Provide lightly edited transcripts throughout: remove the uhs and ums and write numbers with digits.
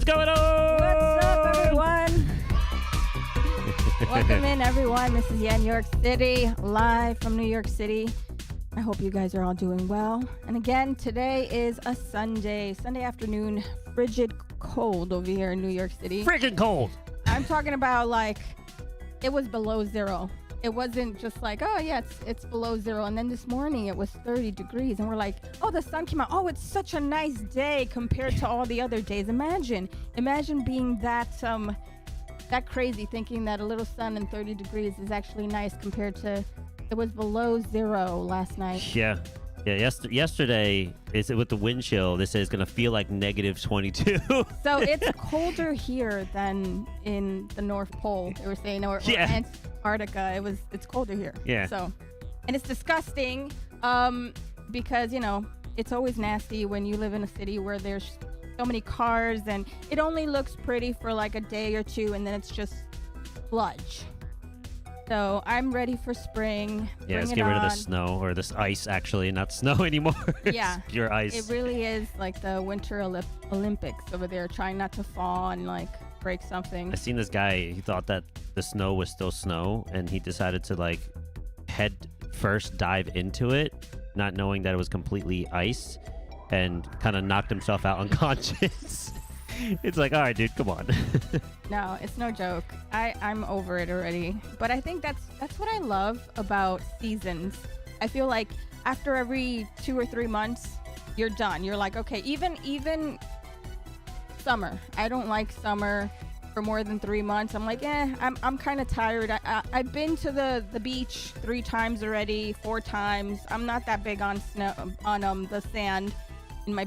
What's going on? What's up, everyone? Welcome in, everyone. This is YenYorkCity, live from New York City. I hope you guys are all doing well. And again, today is a Sunday afternoon, frigid cold over here in New York City. Freaking cold. I'm talking about like, it was below zero. It wasn't just like, oh yeah, it's below zero. And then this morning it was 30 degrees and we're like, oh, the sun came out. Oh, it's such a nice day compared to all the other days. Imagine being that crazy, thinking that a little sun and 30 degrees is actually nice compared to, it was below zero last night. Yeah. Yesterday, with the wind chill, they say it's going to feel like negative 22. So it's colder here than in the North Pole, they were saying, or Antarctica. It's colder here. Yeah. So, and it's disgusting because, you know, it's always nasty when you live in a city where there's so many cars and it only looks pretty for like a day or two and then it's just sludge. So I'm ready for spring. Yeah, let's get rid of the snow, or this ice, actually, not snow anymore. Yeah. It's pure ice. It really is like the Winter Olympics over there, trying not to fall and like break something. I seen this guy, he thought that the snow was still snow, and he decided to like head first dive into it, not knowing that it was completely ice, and kind of knocked himself out unconscious. It's like, all right, dude, come on. No, it's no joke. I'm over it already. But I think that's what I love about seasons. I feel like after every 2 or 3 months, you're done. You're like, okay, even summer. I don't like summer for more than 3 months. I'm like, I'm kind of tired. I've been to the beach 3 times already, 4 times. I'm not that big on snow, on the sand in my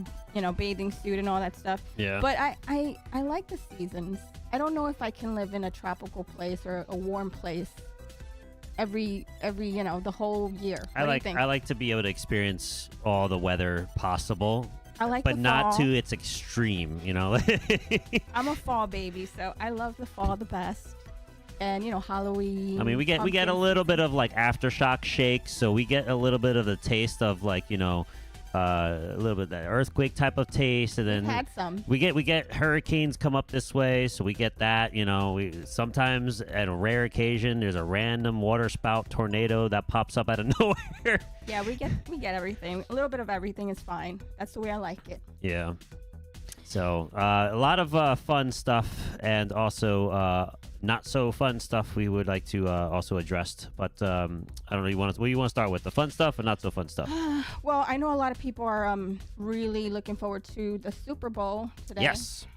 bathing suit and all that stuff. Yeah. But I like the seasons. I don't know if I can live in a tropical place or a warm place every the whole year. I like to be able to experience all the weather possible. I like but the not fall. to its extreme, I'm a fall baby, so I love the fall the best. And Halloween. I mean, we get a little bit of like aftershock shakes, so we get a little bit of the taste of like a little bit of that earthquake type of taste, and then We've had some. we get hurricanes come up this way, so we get that. We sometimes, at a rare occasion, there's a random water spout tornado that pops up out of nowhere. Yeah, we get everything. A little bit of everything is fine. That's the way I like it. Yeah. So a lot of fun stuff, and also not so fun stuff we would like to also address. But I don't know, what do you want to start with? The fun stuff or not so fun stuff? Well, I know a lot of people are really looking forward to the Super Bowl today. Yes.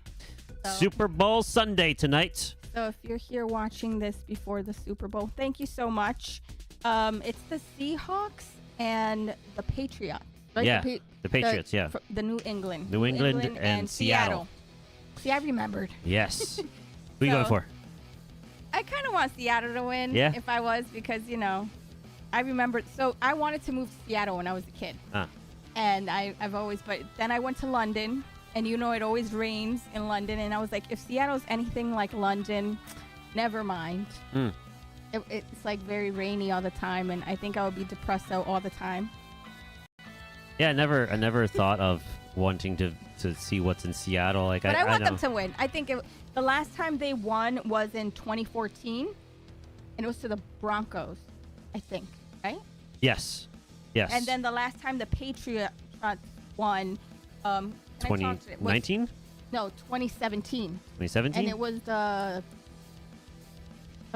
So, Super Bowl Sunday tonight. So if you're here watching this before the Super Bowl, thank you so much. It's the Seahawks and the Patriots. Right? Yeah, the Patriots, yeah. The New England. New England and Seattle. See, I remembered. Yes. Who are you going for? I kind of want Seattle to win. Yeah? If I was, because, I remembered. So I wanted to move to Seattle when I was a kid. And I've always, but then I went to London, and it always rains in London. And I was like, if Seattle's anything like London, never mind. It's like very rainy all the time, and I think I would be depressed out all the time. Yeah, I never thought of wanting to see what's in Seattle. Like, but I want know. them to win. I think the last time they won was in 2014, and it was to the Broncos, I think, right? Yes. And then the last time the Patriots won, 2019? No, 2017. 2017? And it was the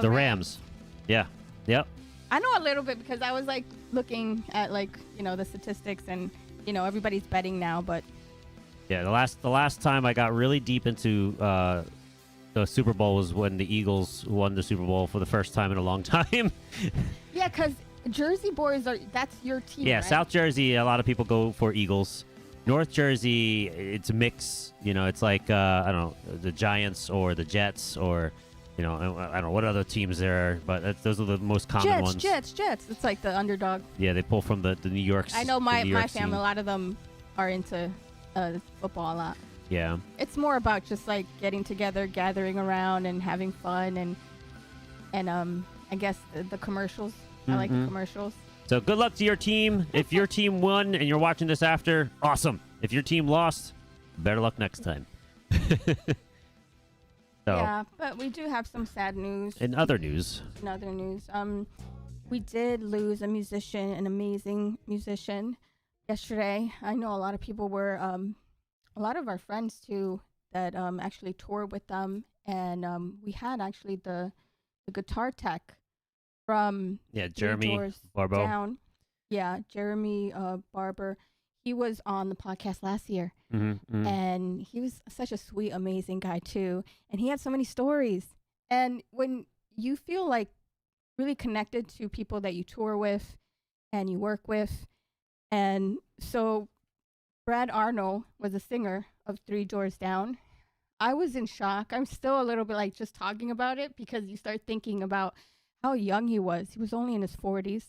Rams. Yeah. Yep. I know a little bit because I was like looking at the statistics, and everybody's betting now, but yeah, the last time I got really deep into the Super Bowl was when the Eagles won the Super Bowl for the first time in a long time. Yeah, because Jersey boys that's your team. Yeah, right? South Jersey, a lot of people go for Eagles. North Jersey, it's a mix. It's like I don't know, the Giants or the Jets, or I don't know what other teams there are, but those are the most common ones. Jets. It's like the underdog. Yeah, they pull from the New York. I know my family, scene. a lot of them are into football a lot. Yeah. It's more about just like getting together, gathering around, and having fun, and I guess the commercials. I like the commercials. So good luck to your team. If your team won and you're watching this after, awesome. If your team lost, better luck next time. So, Yeah, but we do have some sad news. in other news, In other news, we did lose a musician, an amazing musician, yesterday. I know a lot of people were, a lot of our friends too, that actually toured with them, and we had actually the guitar tech from yeah, Three Jeremy Doors Barbo. Down. Yeah, Jeremy Barber. He was on the podcast last year, and he was such a sweet, amazing guy too. And he had so many stories. And when you feel like really connected to people that you tour with and you work with, and so Brad Arnold was a singer of Three Doors Down. I was in shock. I'm still a little bit like just talking about it because you start thinking about how young he was. He was only in his 40s.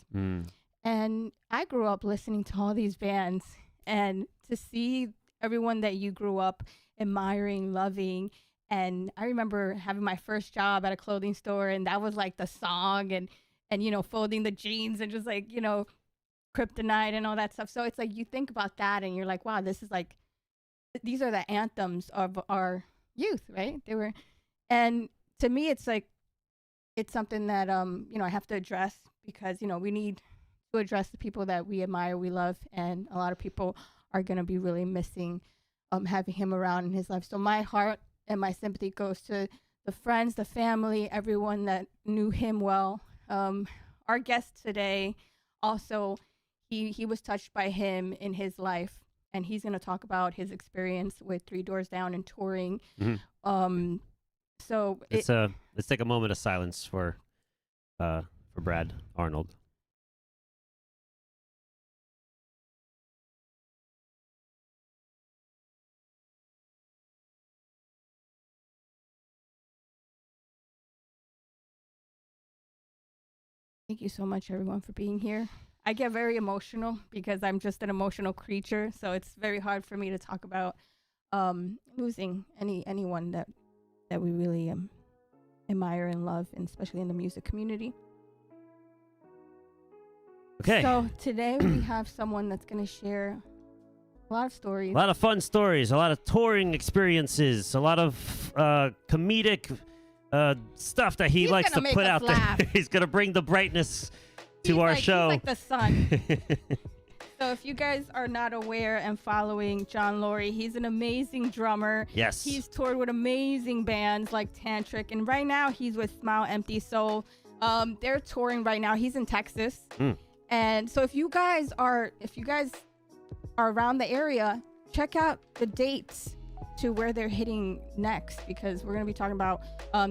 And I grew up listening to all these bands, and to see everyone that you grew up admiring, loving. And I remember having my first job at a clothing store, and that was like the song, and you know, folding the jeans and just like, you know, Kryptonite and all that stuff. So it's like you think about that and you're like, wow, this is like, these are the anthems of our youth, right? They were, and to me, it's like, it's something that, you know, I have to address because, you know, we need to address the people that we admire, we love, and a lot of people are going to be really missing having him around in his life. So my heart and my sympathy goes to the friends, the family, everyone that knew him well. Our guest today also, he was touched by him in his life, and he's going to talk about his experience with Three Doors Down and touring. So let's take a moment of silence for Brad Arnold. thank you so much, everyone, for being here. I get very emotional because I'm just an emotional creature, so it's very hard for me to talk about losing anyone that we really admire and love, and especially in the music community. Okay. So today we have someone that's going to share a lot of stories. A lot of fun stories, a lot of touring experiences, a lot of comedic stuff that he He's likes to gonna make put us out laugh. there. He's going to bring the brightness to our show. He's like the sun. So if you guys are not aware and following Jon Loree, he's an amazing drummer. Yes. He's toured with amazing bands like Tantric, and right now he's with Smile Empty Soul. They're touring right now. He's in Texas. And so if you guys are around the area, check out the dates to where they're hitting next, because we're going to be talking about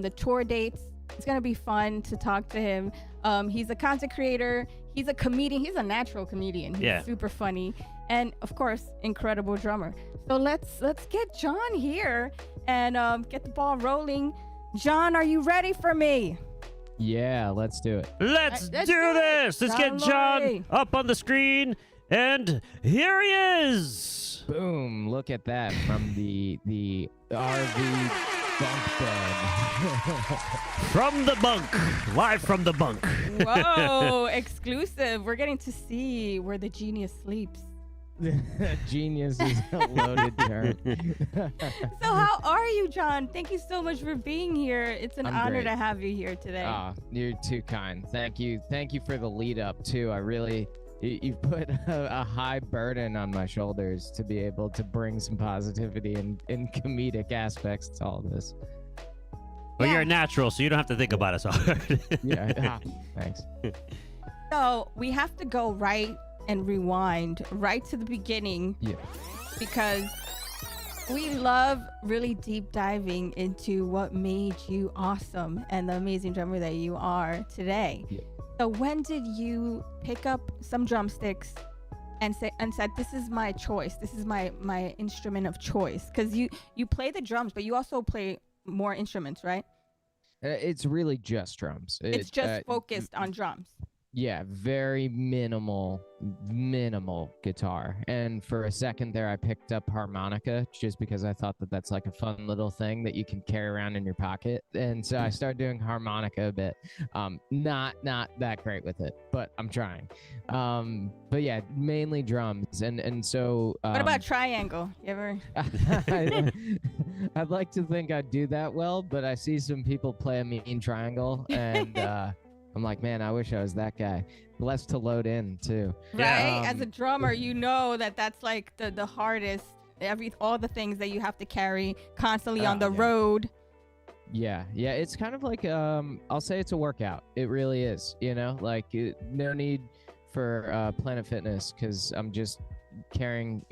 the tour dates. It's going to be fun to talk to him. He's a content creator. He's a comedian. He's a natural comedian. He's super funny. And of course, incredible drummer. So let's get Jon here and get the ball rolling. Jon, are you ready for me? Yeah, let's do it. Let's do this. Let's Jon get Jon Loree. up on the screen. And here he is. Boom! Look at that from the RV bunk bed. From the bunk. Live from the bunk. Whoa, exclusive. We're getting to see where the genius sleeps. Genius is a loaded term. So how are you, Jon? Thank you so much for being here. It's an I'm honor great. to have you here today. You're too kind. Thank you for the lead up too. I really, you've put a high burden on my shoulders to be able to bring some positivity and comedic aspects to all this. Well, Yeah. you're a natural, so you don't have to think about it so hard. Yeah. Thanks. So we have to go right and rewind right to the beginning, Yeah. because we love really deep diving into what made you awesome and the amazing drummer that you are today. Yeah. So when did you pick up some drumsticks and said, this is my choice, this is my instrument of choice? Because you play the drums, but you also play more instruments, right? It's really just drums. It's just focused on drums. Yeah, very minimal guitar. And for a second there, I picked up harmonica just because I thought that that's like a fun little thing that you can carry around in your pocket. And so I started doing harmonica a bit. Not that great with it, but I'm trying. But yeah, mainly drums. And so What about triangle? You ever? I'd like to think I do that well, but I see some people play a mean triangle, and I'm like, man, I wish I was that guy. Less to load in too. Right? As a drummer, you know that's like the hardest. All the things that you have to carry constantly on the road. Yeah, it's kind of like I'll say it's a workout. It really is. Like no need for Planet Fitness, because I'm just carrying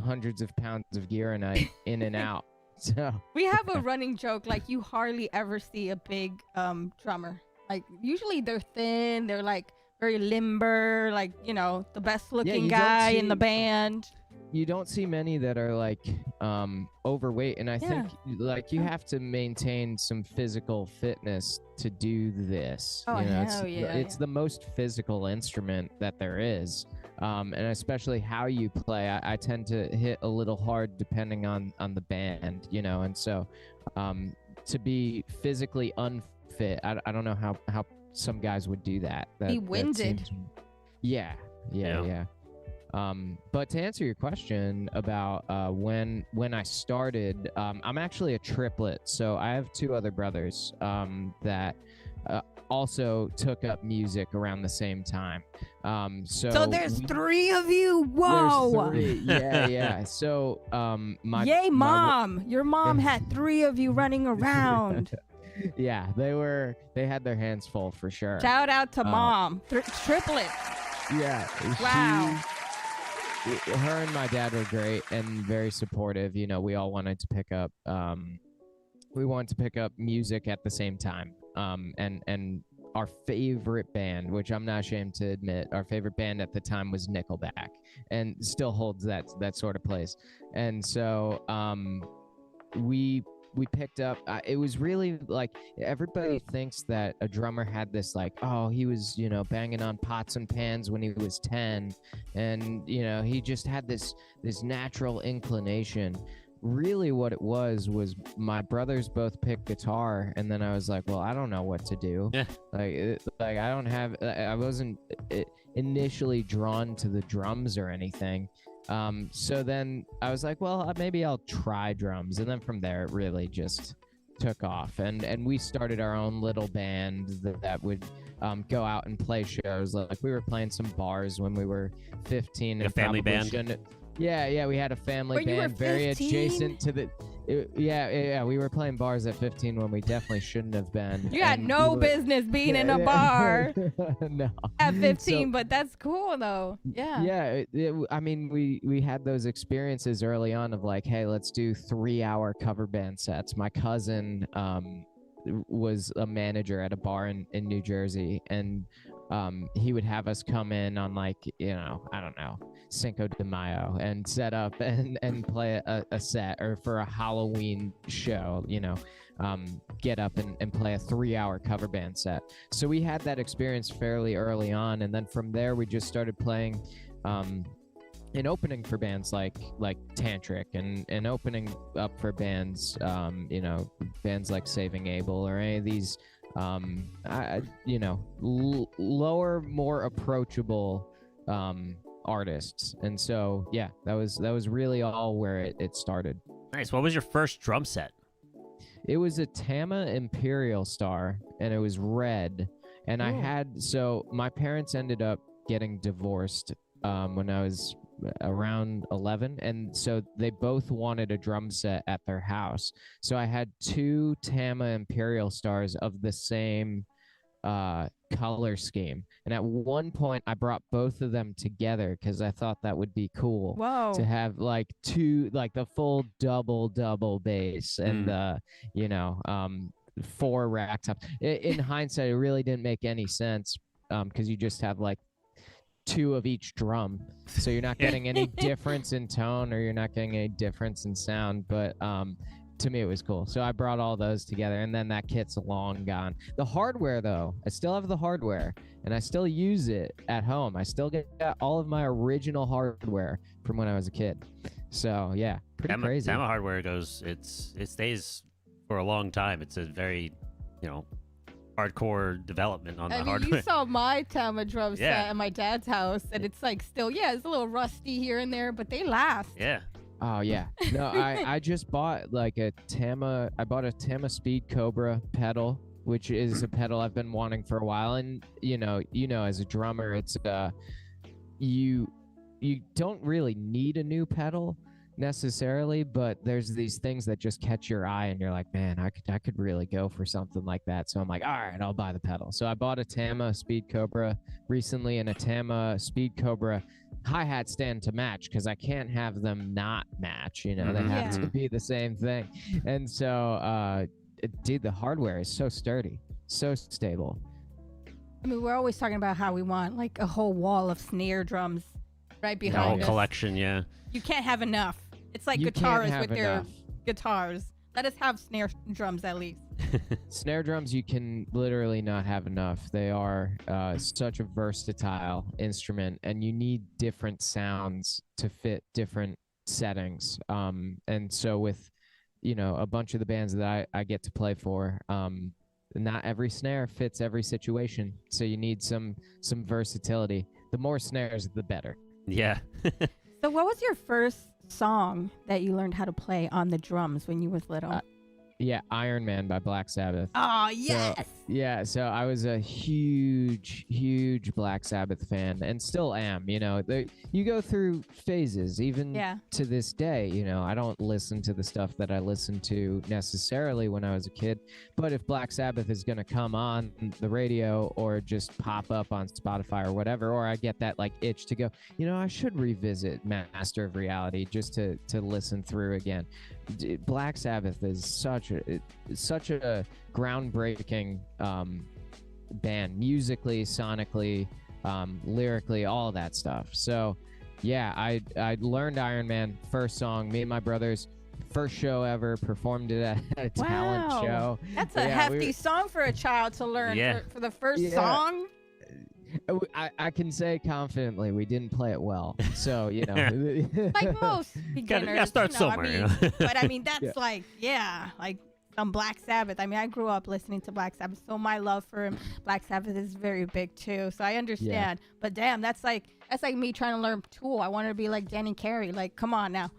hundreds of pounds of gear a night in and out. So we have a running joke, like you hardly ever see a big drummer. Like usually they're thin, they're like very limber, like the best looking guy in the band. You don't see many that are like overweight, and I think like you have to maintain some physical fitness to do this. Oh, it's the most physical instrument that there is, and especially how you play. I tend to hit a little hard depending on the band, and so to be physically unfit, I don't know how some guys would do that. Be winded. Yeah. But to answer your question about when I started, I'm actually a triplet. So I have two other brothers that also took up music around the same time. So there's three of you. Whoa. There's three. Yeah. So Mom. Your mom had three of you running around. Yeah, they had their hands full for sure. Shout out to Mom. Triplets. Yeah. Wow. Her and my dad were great and very supportive. We all wanted to pick up music at the same time. And our favorite band, which I'm not ashamed to admit, our favorite band at the time was Nickelback, and still holds that sort of place. And so we picked up, it was really like, everybody thinks that a drummer had this like, oh, he was, banging on pots and pans when he was 10. And, he just had this natural inclination. Really what it was my brothers both picked guitar. And then I was like, well, I don't know what to do. Yeah. I wasn't initially drawn to the drums or anything. So then I was like, well, maybe I'll try drums. And then from there, it really just took off. And we started our own little band that would go out and play shows. Like we were playing some bars when we were 15. A family band? Yeah, we had a family band very adjacent to the. We were playing bars at 15 when we definitely shouldn't have been. You had no business being in a bar. No. At 15, but that's cool though. Yeah. Yeah, I mean, we had those experiences early on of like, hey, let's do 3-hour cover band sets. My cousin was a manager at a bar in New Jersey, and he would have us come in on like, I don't know, Cinco de Mayo and set up and play a set, or for a Halloween show, get up and play a 3-hour cover band set. So we had that experience fairly early on. And then from there, we just started playing and opening for bands like Tantric and opening up for bands, bands like Saving Abel or any of these, lower, more approachable artists. And so, yeah, that was really all where it started. Nice. What was your first drum set? It was a Tama Imperial Star, and it was red. And so my parents ended up getting divorced when I was around 11, and so they both wanted a drum set at their house. So I had 2 Tama Imperial Stars of the same color scheme, and at one point I brought both of them together because I thought that would be cool. Whoa. To have like 2, like the full double bass and 4 rack tops. In hindsight, it really didn't make any sense because you just have like 2 of each drum, so you're not getting any difference in tone, or you're not getting any difference in sound. But to me, it was cool, so I brought all those together, and then that kit's long gone. The hardware, though, I still have the hardware, and I still use it at home. I still get all of my original hardware from when I was a kid. So yeah, pretty crazy. Tama hardware it stays for a long time. It's a very, hardcore development on the hardware. You saw my Tama drum set at my dad's house, and it's like still, it's a little rusty here and there, but they last. Yeah. Oh yeah. No, I just bought like a Tama. I bought a Tama Speed Cobra pedal, which is a pedal I've been wanting for a while. And as a drummer, it's you don't really need a new pedal necessarily, but there's these things that just catch your eye, and you're like, man, I could really go for something like that. So I'm like, all right, I'll buy the pedal. So I bought a Tama Speed Cobra recently and a Tama Speed Cobra hi-hat stand to match, because I can't have them not match. They have to be the same thing. And so dude, the hardware is so sturdy, so stable. I mean, we're always talking about how we want like a whole wall of snare drums right behind us. Collection, yeah. You can't have enough. It's like You guitarists can't with have their enough. guitars. Let us have snare drums at least. Snare drums, you can literally not have enough. They are such a versatile instrument, and you need different sounds to fit different settings. And so with, a bunch of the bands that I get to play for, not every snare fits every situation. So you need some versatility. The more snares, the better. Yeah. So what was your first song that you learned how to play on the drums when you was little? Yeah, Iron Man by Black Sabbath. Oh, yes. So I was a huge Black Sabbath fan, and still am. You go through phases, even to this day. I don't listen to the stuff that I listened to necessarily when I was a kid, but if Black Sabbath is going to come on the radio or just pop up on Spotify or whatever, or I get that like itch to go, I should revisit Master of Reality just to listen through again. Black Sabbath is such a groundbreaking band, musically, sonically, lyrically, all that stuff. So yeah, I learned Iron Man, first song, me and my brothers, first show ever, performed it at a talent show. That's a hefty song for a child to learn for the first song. I can say confidently we didn't play it well, so like most beginners. Gotta start somewhere. But I mean, that's like some Black Sabbath. I mean, I grew up listening to Black Sabbath, so my love for Black Sabbath is very big too. So I understand. But damn, that's like me trying to learn Tool. I wanted to be like Danny Carey. Like, come on now.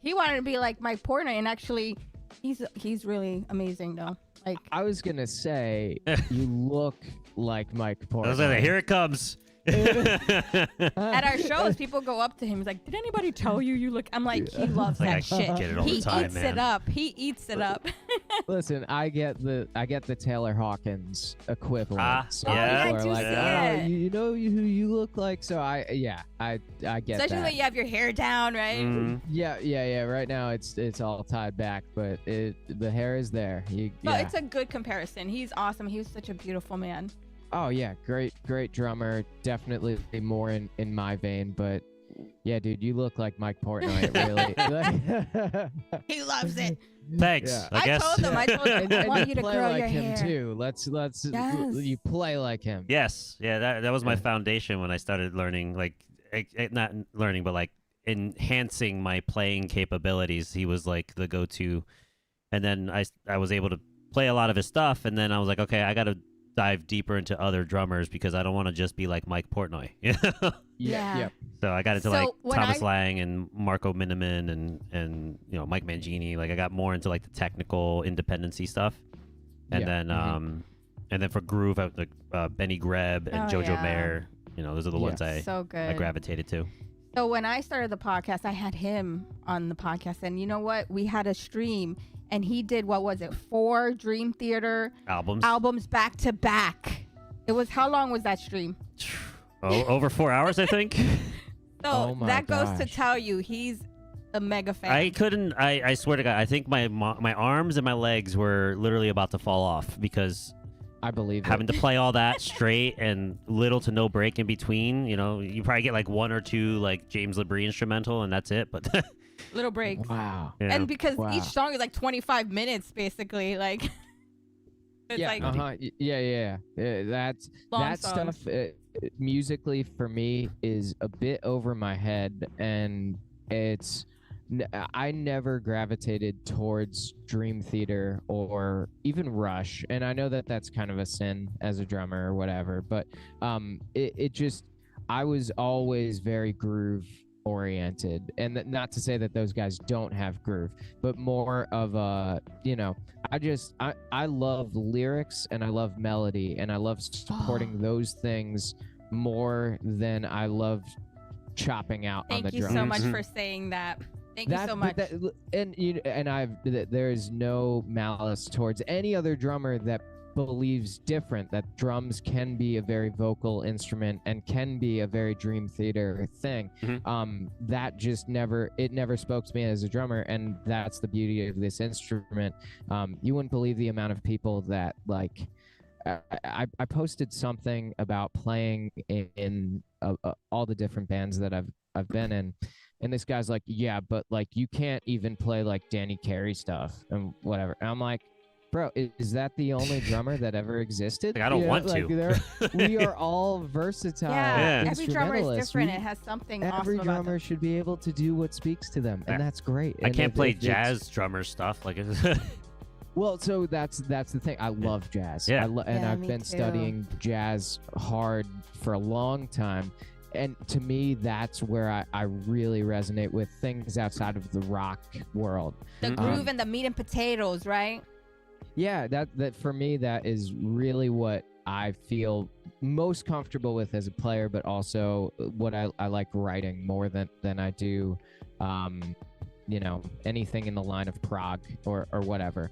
He wanted to be like Mike Portnoy, and actually, he's really amazing though. Like, I was gonna say, you look like Mike Portnoy. I was like, here it comes. At our shows, people go up to him. He's like, "Did anybody tell you look?" I'm like, he loves that shit. Get it all He the time, eats man. it up. He eats it up. Listen, I get the Taylor Hawkins equivalent. So yeah. people I are do like, see oh, it. you know who you look like. So I get Especially that. when you have your hair down, right? Mhm. Yeah. Right now it's all tied back, but the hair is there. But it's a good comparison. He's awesome. He was such a beautiful man. Oh yeah, great drummer. Definitely more in my vein, but yeah, dude, you look like Mike Portnoy. Really. He loves it. Thanks. Yeah. I guess. told him, I want you to play grow like your him hair. too. Let's Yes. you play like him. Yes. Yeah. That was my foundation when I started learning, like, not learning, but like enhancing my playing capabilities. He was like the go-to, and then I was able to play a lot of his stuff, and then I was like, okay, I got to dive deeper into other drummers because I don't want to just be like Mike Portnoy. Yeah. So I got into So like when Thomas Lang and Marco Miniman and Mike Mangini. Like I got more into like the technical independency stuff, and then for groove, I was like Benny Greb and Jojo Mayer. Those are the ones I gravitated to. So when I started the podcast, I had him on the podcast, and you know what? We had a stream, and he did, what was it, 4 Dream Theater albums back to back. It was, how long was that stream? Over 4 hours, I think. So that goes to tell you he's a mega fan. I swear to God, I think my arms and my legs were literally about to fall off because I believe having to play all that straight and little to no break in between. You probably get like 1 or 2 like James LaBrie instrumental, and that's it. But little breaks. Wow. And because each song is like 25 minutes, basically, like. It's Yeah. That's long that songs. stuff. Musically, for me, is a bit over my head, and I never gravitated towards Dream Theater or even Rush, and I know that that's kind of a sin as a drummer or whatever, but it just, I was always very groove oriented, and not to say that those guys don't have groove, but more of a, I love lyrics and I love melody and I love supporting those things more than I love chopping out on the Thank you drums. so much for saying that. Thank you so much. There is no malice towards any other drummer that believes different, that drums can be a very vocal instrument and can be a very dream theater thing. That just never spoke to me as a drummer, and that's the beauty of this instrument. You wouldn't believe the amount of people that like I posted something about playing in all the different bands that I've been in, and this guy's like, yeah, but like you can't even play like Danny Carey stuff and whatever. And I'm like, bro, is that the only drummer that ever existed? Like, I don't want to. We are all versatile. Yeah, every drummer is instrumentalists. different. It has something awesome Every about drummer them. should be able to do what speaks to them, and that's great. I And can't play if it's- jazz drummer stuff. Like, Well, so that's the thing. I love jazz. Yeah. And I've me been too. studying jazz hard for a long time. And to me, that's where I really resonate with things outside of the rock world. The groove and the meat and potatoes, right? Yeah, that for me, that is really what I feel most comfortable with as a player, but also what I like writing more than I do, anything in the line of prog or whatever.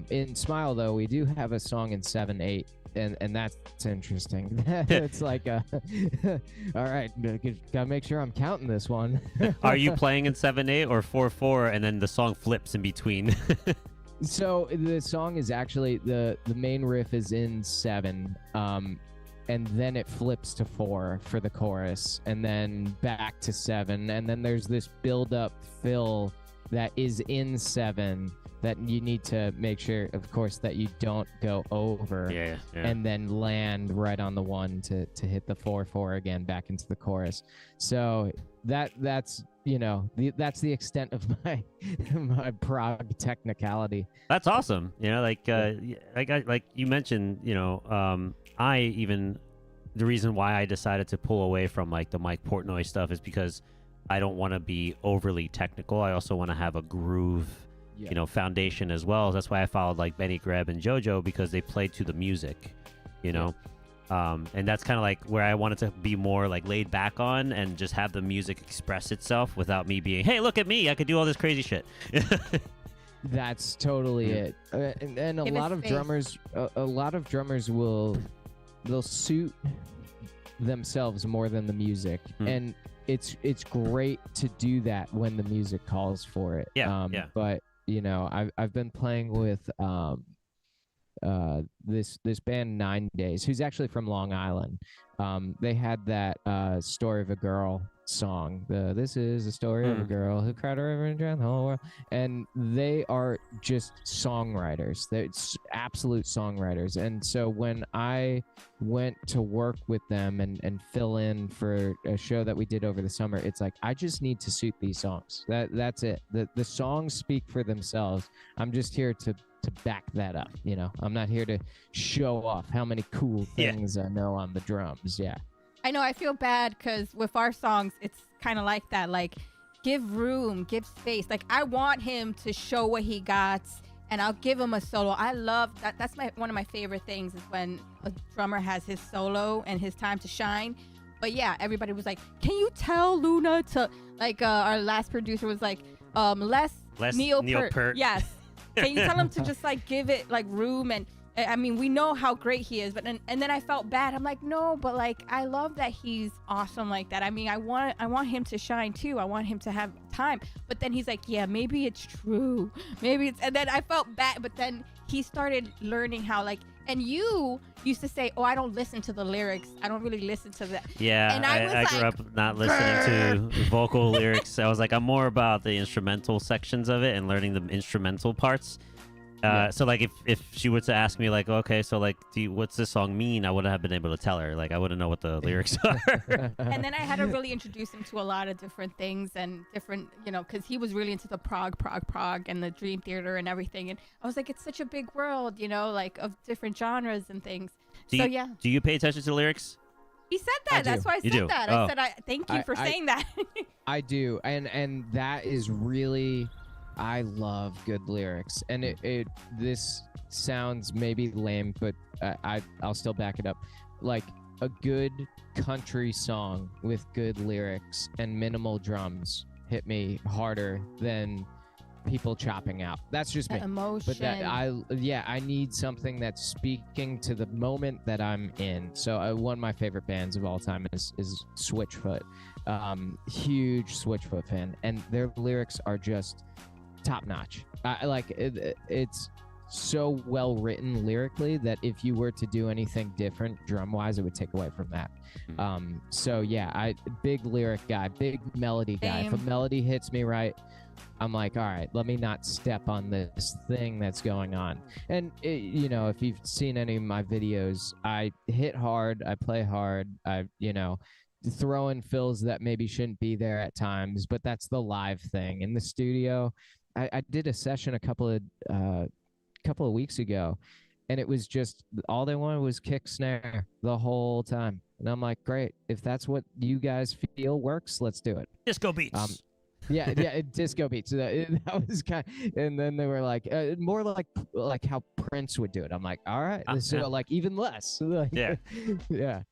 In Smile, though, we do have a song in 7/8, and that's interesting. It's like, all right, gotta make sure I'm counting this one. are you playing in 7/8 or 4/4, and then the song flips in between? So the song is actually the main riff is in 7, and then it flips to 4 for the chorus, and then back to 7, and then there's this build-up fill that is in 7 that you need to make sure, of course, that you don't go over, and then land right on the 1 to hit the 4/4 again back into the chorus. So that's that's the extent of my prog technicality. That's awesome. Like you mentioned, the reason why I decided to pull away from like the Mike Portnoy stuff is because I don't want to be overly technical. I also want to have a groove, foundation as well. That's why I followed like Benny Greb and JoJo, because they played to the music, and that's kind of like where I wanted to be more like laid back on and just have the music express itself without me being, hey, look at me, I could do all this crazy shit. That's totally it. And a lot of drummers they'll suit themselves more than the music, and it's great to do that when the music calls for it. But I've been playing with this band 9 Days, who's actually from Long Island. They had that Story of a Girl song, this is the story of a girl who cried a river and drowned the whole world, and they are just songwriters. They're absolute songwriters. And so when I went to work with them and fill in for a show that we did over the summer, it's like, I just need to suit these songs. That's it. The songs speak for themselves. I'm just here to back that up. I'm not here to show off how many cool things I know on the drums. I know. I feel bad because with our songs, it's kind of like that. Like, give room, give space. Like, I want him to show what he got, and I'll give him a solo. I love that. That's one of my favorite things, is when a drummer has his solo and his time to shine. But yeah, everybody was like, "Can you tell Luna to like?" Our last producer was like, "Less Neil Peart." Yes. Can you tell him to just like give it like room? And I mean, we know how great he is, but and then I felt bad. I'm like, no, but like I love that he's awesome like that. I mean, I want him to shine too. I want him to have time. But then he's like, yeah, maybe it's true. Maybe it's, and then I felt bad. But then he started learning how like, and you used to say, oh, I don't listen to the lyrics. I don't really listen to that. Yeah, and I grew up not listening to vocal lyrics. I was like, I'm more about the instrumental sections of it and learning the instrumental parts. So like if she were to ask me like, okay, so like what's this song mean, I wouldn't have been able to tell her. Like I wouldn't know what the lyrics are. And then I had to really introduce him to a lot of different things and different, because he was really into the prog and the dream theater and everything. And I was like, it's such a big world, like of different genres and things. Do you pay attention to the lyrics? He said that. That's why I You said do? that. Oh. I said, thank you for saying that. I do, and that is really, I love good lyrics, and this sounds maybe lame, but I'll still back it up. Like a good country song with good lyrics and minimal drums hit me harder than people chopping out. That's just me. Emotion. But I need something that's speaking to the moment that I'm in. So one of my favorite bands of all time is Switchfoot. Huge Switchfoot fan, and their lyrics are just top notch. It's so well written lyrically that if you were to do anything different drum wise, it would take away from that. So yeah, I big lyric guy, big melody guy. If a melody hits me right, I'm like, all right, let me not step on this thing that's going on. And if you've seen any of my videos, I hit hard, I play hard, I throw in fills that maybe shouldn't be there at times, but that's the live thing. In the studio, I did a session a couple of weeks ago, and it was just all they wanted was kick snare the whole time. And I'm like, great, if that's what you guys feel works, let's do it. Disco beats. Yeah, disco beats. That was kind and then they were like, more like how Prince would do it. I'm like, all right, so like even less. Yeah. Yeah.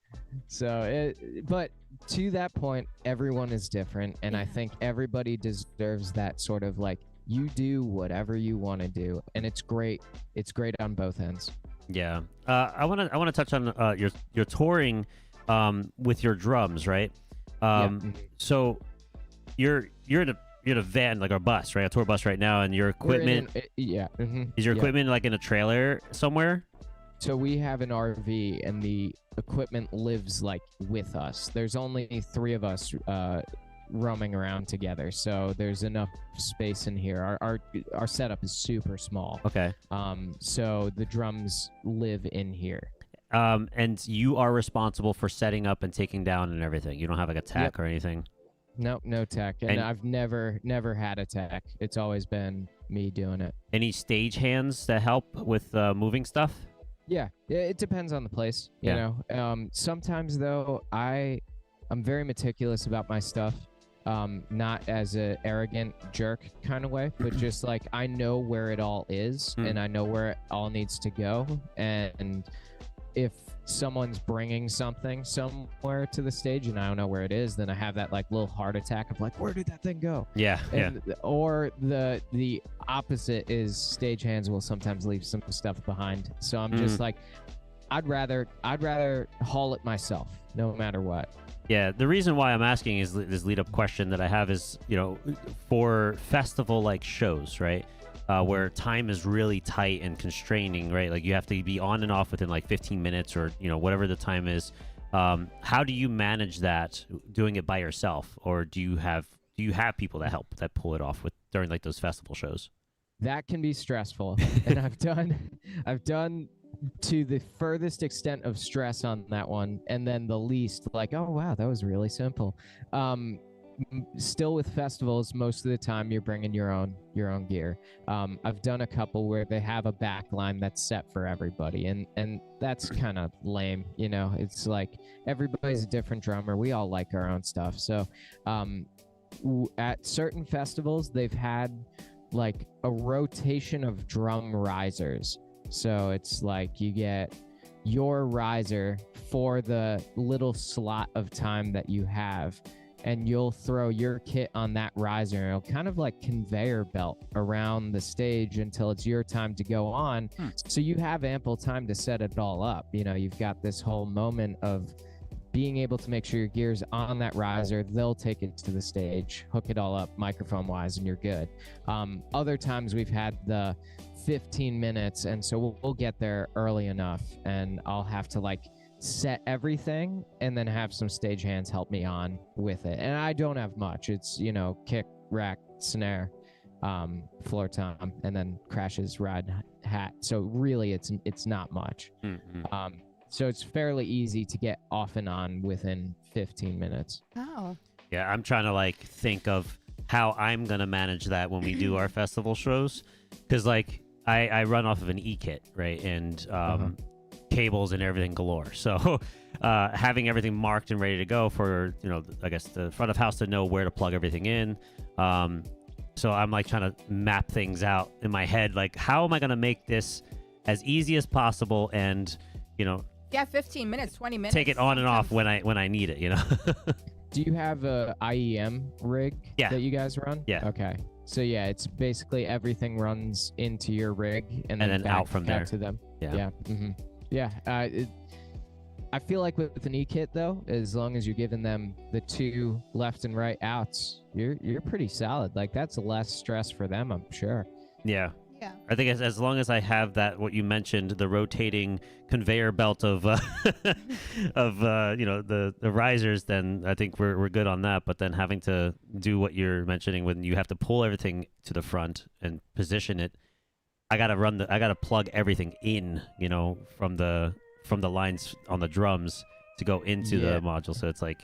So, but to that point, everyone is different, and I think everybody deserves that sort of like, you do whatever you want to do, and it's great. It's great on both ends. Yeah. I want to touch on your touring with your drums, right? So you're in a van, like a bus, right? A tour bus right now, and your equipment. Is your equipment like in a trailer somewhere? So we have an RV, and the equipment lives like with us. There's only 3 of us roaming around together, so there's enough space in here. Our setup is super small. Okay. So the drums live in here. And you are responsible for setting up and taking down and everything. You don't have like a tech or anything. Nope, no tech, and I've never had a tech. It's always been me doing it. Any stage hands that help with moving stuff? Yeah, it depends on the place. You know, sometimes though, I'm very meticulous about my stuff. Not as a arrogant jerk kind of way, but just like I know where it all is, and I know where it all needs to go. And if someone's bringing something somewhere to the stage and I don't know where it is, then I have that like little heart attack of like, where did that thing go? Or the opposite is stage hands will sometimes leave some stuff behind. So I'm just like, I'd rather haul it myself, no matter what. Yeah, the reason why I'm asking is this lead-up question that I have is, for festival-like shows, right, where time is really tight and constraining, right? Like you have to be on and off within like 15 minutes or, whatever the time is. How do you manage that doing it by yourself, or do you have people that help that pull it off during like those festival shows? That can be stressful, and I've done to the furthest extent of stress on that one, and then the least like, oh wow, that was really simple. Still with festivals, most of the time you're bringing your own gear. I've done a couple where they have a back line that's set for everybody, and that's kind of lame. It's like everybody's a different drummer. We all like our own stuff. So at certain festivals, they've had like a rotation of drum risers. So it's like you get your riser for the little slot of time that you have, and you'll throw your kit on that riser, and it'll kind of like conveyor belt around the stage until it's your time to go on. So you have ample time to set it all up. You've got this whole moment of being able to make sure your gear's on that riser. They'll take it to the stage, hook it all up microphone wise, and you're good. Other times we've had the 15 minutes, and so we'll get there early enough, and I'll have to like set everything and then have some stage hands help me on with it. And I don't have much. It's kick, rack, snare, floor tom, and then crashes, ride, hat. So really it's not much. So it's fairly easy to get off and on within 15 minutes. Oh. Yeah, I'm trying to like think of how I'm gonna manage that when we do our festival shows, because like I run off of an E-kit, right? And cables and everything galore. So having everything marked and ready to go for, I guess the front of house to know where to plug everything in. So I'm like trying to map things out in my head. Like, how am I going to make this as easy as possible? And, Yeah, 15 minutes, 20 minutes. take it on and off when I need it, Do you have a IEM rig that you guys run? Yeah. Okay. So yeah, it's basically everything runs into your rig and then then out from there to them. Yeah. Yeah. Mm-hmm. Yeah. I feel like with an E-kit though, as long as you're giving them the 2 left and right outs, you're pretty solid. Like that's less stress for them, I'm sure. Yeah. Yeah. I think as long as I have that, what you mentioned, the rotating conveyor belt of the risers, then I think we're good on that. But then having to do what you're mentioning, when you have to pull everything to the front and position it, I gotta plug everything in, from the lines on the drums to go into the module. So it's like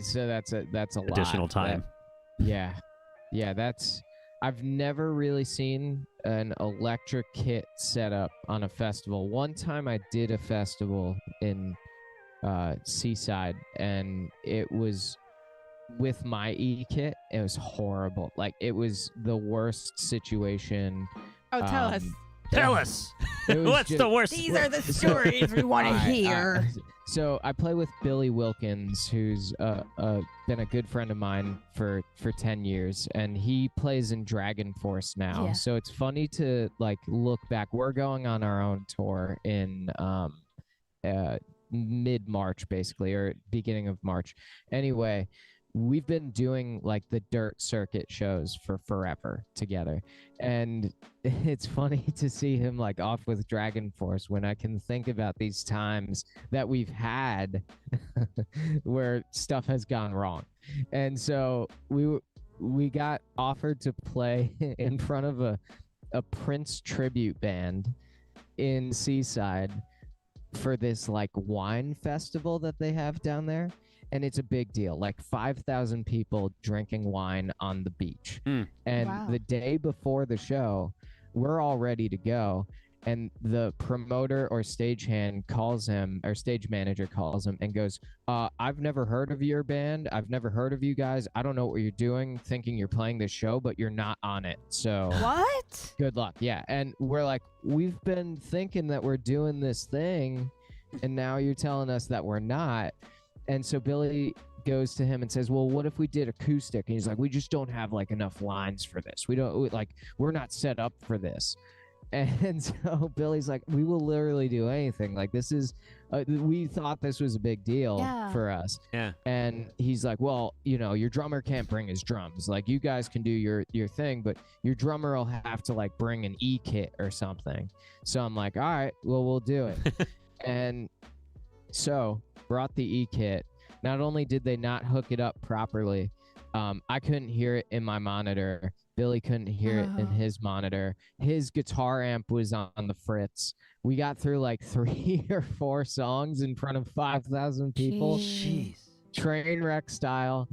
so that's a additional lot. time. I've never really seen an electric kit set up on a festival. One time I did a festival in Seaside, and it was with my E-kit. It was horrible. Like, it was the worst situation. Oh, tell us. Tell us. What's the worst? These are the stories we want to hear. So I play with Willy Gwilks, who's been a good friend of mine for 10 years, and he plays in Dragon Force now. Yeah. So it's funny to like look back. We're going on our own tour in mid-March, basically, or beginning of March. Anyway, we've been doing like the dirt circuit shows for forever together, and it's funny to see him like off with Dragon Force when I can think about these times that we've had where stuff has gone wrong. And so we got offered to play in front of a Prince tribute band in Seaside for this like wine festival that they have down there. And it's a big deal, like 5,000 people drinking wine on the beach. And Wow. the day before the show, we're all ready to go. And the promoter or stagehand calls him, or stage manager calls him and goes, I've never heard of your band. I've never heard of you guys. I don't know what you're doing, thinking you're playing this show, but you're not on it. So What? good luck. Yeah. And we're like, we've been thinking that we're doing this thing, and now you're telling us that we're not. And so Billy goes to him and says, well, what if we did acoustic? And he's like, we just don't have like enough lines for this. We're not set up for this. And so Billy's like, we will literally do anything. Like, this is, we thought this was a big deal for us. Yeah. And he's like, well, your drummer can't bring his drums. Like, you guys can do your thing, but your drummer will have to like bring an E-kit or something. So I'm like, all right, well, we'll do it. And so brought the E-kit. Not only did they not hook it up properly, I couldn't hear it in my monitor. Billy couldn't hear it in his monitor. His guitar amp was on the fritz. We got through like 3 or 4 songs in front of 5,000 people. Jeez. Train wreck style,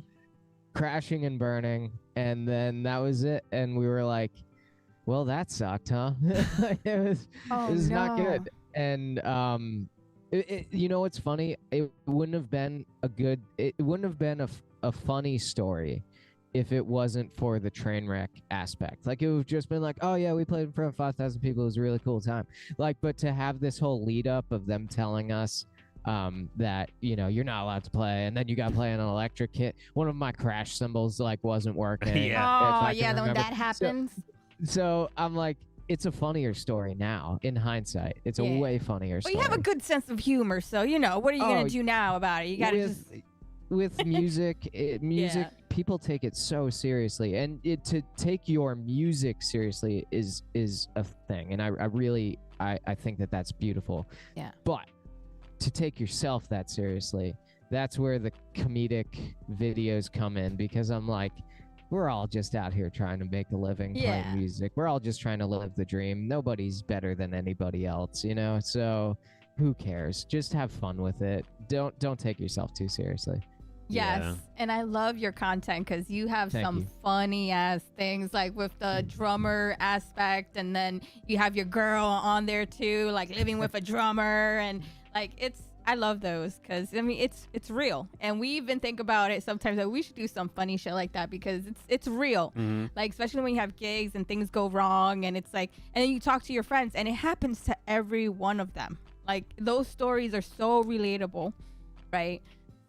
crashing and burning. And then that was it. And we were like, well, that sucked, huh? it was not good. And what's funny? It wouldn't have been a funny story if it wasn't for the train wreck aspect. Like, it would have just been like, oh yeah, we played in front of 5,000 people. It was a really cool time. Like, but to have this whole lead up of them telling us that, you're not allowed to play, and then you got to play an electric kit. One of my crash cymbals like wasn't working. Yeah. Oh yeah, when that happens. So I'm like, it's a funnier story now. In hindsight, it's a way funnier story. But you have a good sense of humor, so what are you gonna do now about it? You gotta just with music. People take it so seriously, and to take your music seriously is a thing, and I think that that's beautiful. Yeah. But to take yourself that seriously, that's where the comedic videos come in, because I'm like, we're all just out here trying to make a living playing music. We're all just trying to live the dream. Nobody's better than anybody else, So who cares? Just have fun with it. Don't take yourself too seriously. Yes, Yeah. and I love your content because you have Thank some you. funny ass things, like with the drummer aspect, and then you have your girl on there too, like living with a drummer, and Like I love those because I mean it's real, and we even think about it sometimes that we should do some funny shit like that because it's real. Mm-hmm. Like especially when you have gigs and things go wrong, and it's like, and then you talk to your friends, and it happens to every one of them. Like those stories are so relatable, right?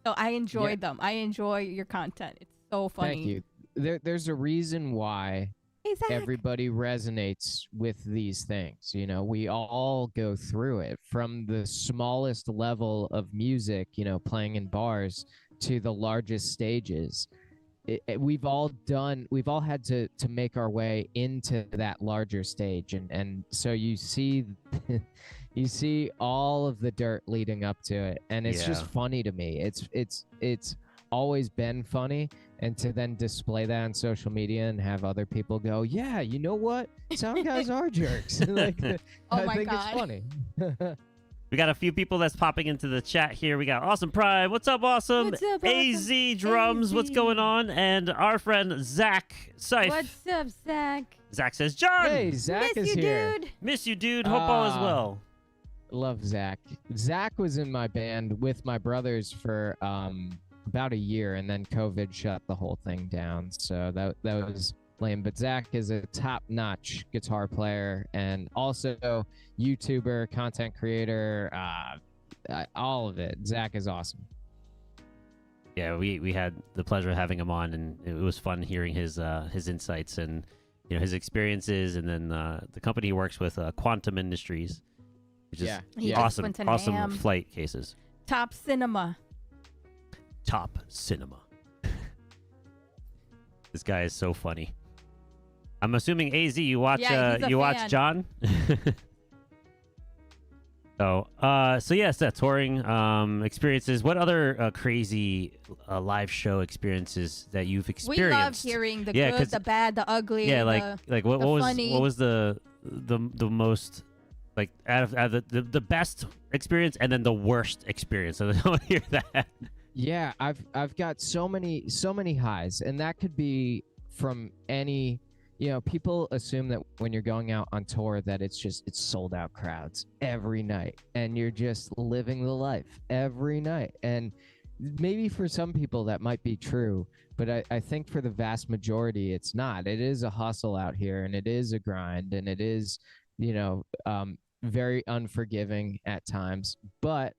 So I enjoyed them. I enjoy your content. It's so funny. Thank you. There's a reason why Exactly. everybody resonates with these things. You know, we all go through it from the smallest level of music, you know, playing in bars to the largest stages. We've all had to make our way into that larger stage, and so you see you see all of the dirt leading up to it, and it's just funny to me. It's always been funny, and to then display that on social media and have other people go, yeah, you know what, some guys are jerks. Like, I think it's funny. We got a few people that's popping into the chat here. We got Awesome Pride. What's up, Awesome? What's up, AZ Awesome? Drums. AZ. What's going on? And our friend Zach Seif. What's up, Zach? Zach says, John. Hey, Zach Miss is you, here. dude. Miss you, dude. Hope all is well. Love Zach. Zach was in my band with my brothers for about a year, and then COVID shut the whole thing down. So that was lame. But Zach is a top-notch guitar player and also YouTuber, content creator, all of it. Zach is awesome. Yeah, we had the pleasure of having him on, and it was fun hearing his insights and his experiences, and then the company he works with, Quantum Industries, which is He just awesome, went to awesome NAMM. flight cases. Top Cinema. Top cinema. This guy is so funny. I'm assuming AZ, you watch Yeah, he's a watch fan. John. So yes, that touring experiences. What other crazy live show experiences that you've We experienced? love hearing the Yeah, good, 'cause- the bad, the ugly. Yeah, the, like what the was funny. what was the most, like, out of the best experience and then the worst experience? I don't hear that. Yeah, I've got so many highs, and that could be from any. People assume that when you're going out on tour that it's sold out crowds every night, and you're just living the life every night. And maybe for some people that might be true, but I think for the vast majority it's not. It is a hustle out here, and it is a grind, and it is, very unforgiving at times. But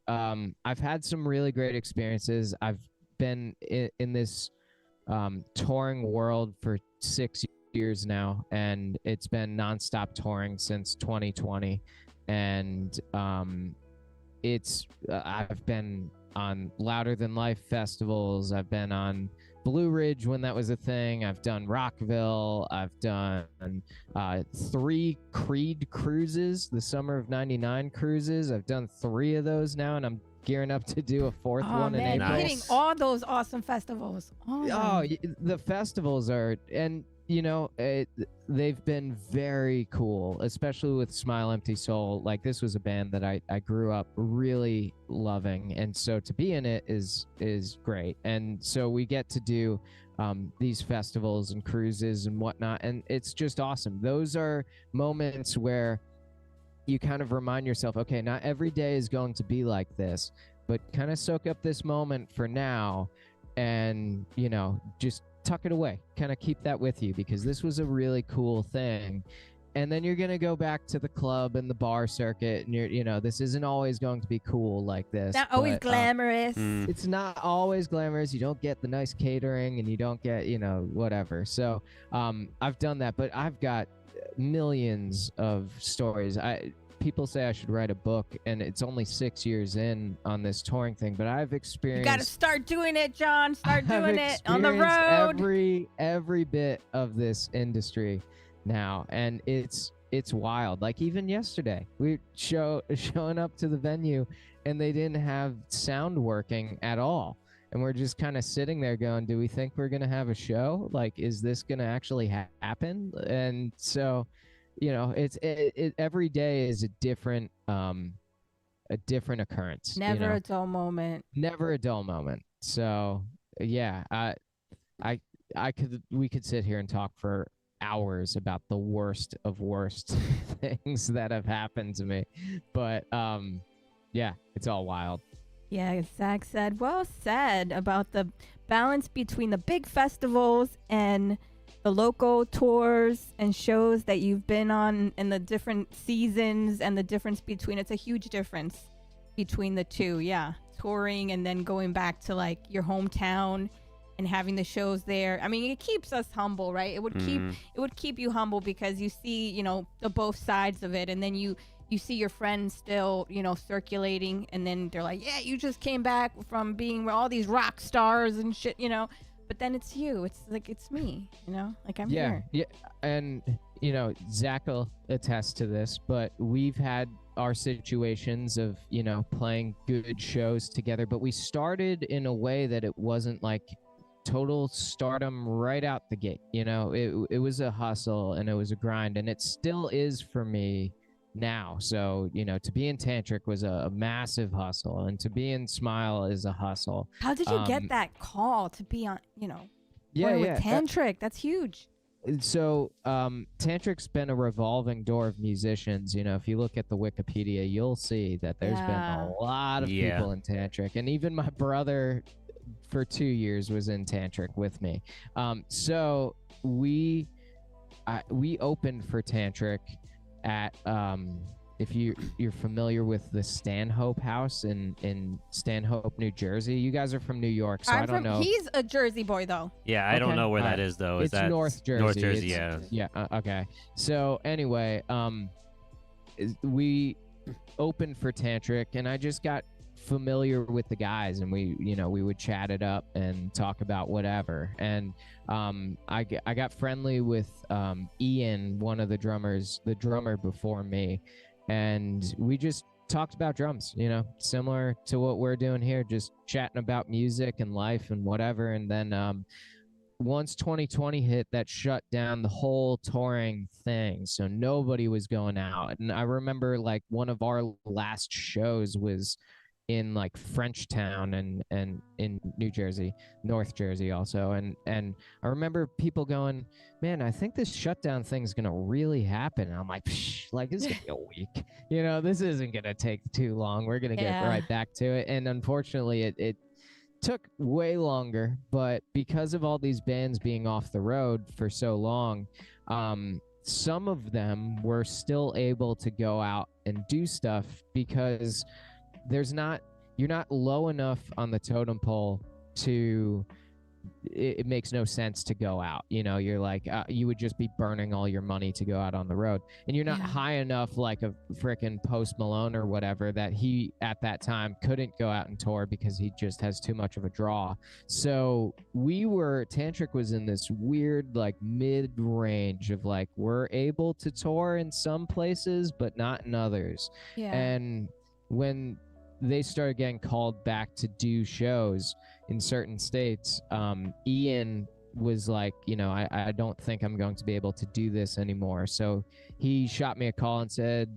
I've had some really great experiences. I've been in this touring world for 6 years now, and it's been nonstop touring since 2020. And I've been on Louder Than Life festivals. I've been on Blue Ridge when that was a thing. I've done Rockville. I've done 3 Creed cruises, the summer of '99 cruises. I've done 3 of those now, and I'm gearing up to do a 4th one in man, April. you're hitting all those awesome festivals. The festivals are, and they've been very cool, especially with Smile Empty Soul. Like, this was a band that I grew up really loving, and so to be in it is great. And so we get to do these festivals and cruises and whatnot, and it's just awesome. Those are moments where you kind of remind yourself, okay, not every day is going to be like this, but kind of soak up this moment for now, and just tuck it away, kind of keep that with you, because this was a really cool thing. And then you're going to go back to the club and the bar circuit, and this isn't always going to be cool like this. Not always but, glamorous. It's not always glamorous. You don't get the nice catering, and you don't get, whatever. So I've done that, but I've got millions of stories. People say I should write a book, and it's only 6 years in on this touring thing, but I've experienced. You got to start doing it, John. Start I've doing it on the road. Every bit of this industry now, and it's wild. Like, even yesterday, we showing up to the venue, and they didn't have sound working at all, and we're just kind of sitting there going, do we think we're gonna have a show? Like, is this gonna actually happen? And so, it's every day is a different occurrence. Never a dull moment. Never a dull moment. So yeah, we could sit here and talk for hours about the worst of worst things that have happened to me. But Yeah, it's all wild. Yeah, Zach said, well said about the balance between the big festivals and the local tours and shows that you've been on in the different seasons, and the difference between, it's a huge difference between the two. Yeah, touring and then going back to like your hometown and having the shows there. I mean, it keeps us humble, right? It would keep you humble because you see, you know, the both sides of it, and then you see your friends still, you know, circulating, and then they're like, yeah, you just came back from being with all these rock stars and shit, you know. But then it's you. It's like, it's me, you know? Like, I'm here. Yeah. And, you know, Zach will attest to this, but we've had our situations of, you know, playing good shows together, but we started in a way that it wasn't like total stardom right out the gate. You know, it was a hustle and it was a grind, and it still is for me now. So, you know, to be in Tantric was a massive hustle, and to be in Smile is a hustle. How did you get that call to be on, you know, with Tantric? That's huge. So Tantric's been a revolving door of musicians. You know, if you look at the Wikipedia, you'll see that there's been a lot of people in Tantric, and even my brother for 2 years was in Tantric with me. So we opened for Tantric at if you're familiar with the Stanhope House in Stanhope, New Jersey. You guys are from New York, so I don't know. He's a Jersey boy, though. Yeah, I don't know where that is, though. It's North Jersey. North Jersey, yeah. Yeah, okay. So anyway, we opened for Tantric, and I just got familiar with the guys, and we would chat it up and talk about whatever. And I got friendly with Ian, one of the drummers, the drummer before me, and we just talked about drums, you know, similar to what we're doing here, just chatting about music and life and whatever. And then once 2020 hit, that shut down the whole touring thing, so nobody was going out. And I remember like one of our last shows was in like Frenchtown and in New Jersey, North Jersey also. And I remember people going, man, I think this shutdown thing's going to really happen. And I'm like, like this is going to be a week. You know, this isn't going to take too long. We're going to get right back to it. And unfortunately, it took way longer, but because of all these bands being off the road for so long, some of them were still able to go out and do stuff because you're not low enough on the totem pole to, it makes no sense to go out. You know, you're like, you would just be burning all your money to go out on the road. And you're not high enough like a freaking Post Malone or whatever, that he at that time couldn't go out and tour because he just has too much of a draw. So Tantric was in this weird like mid range of like, we're able to tour in some places, but not in others. Yeah. And when they started getting called back to do shows in certain states, Ian was like, you know, I don't think I'm going to be able to do this anymore. So he shot me a call and said,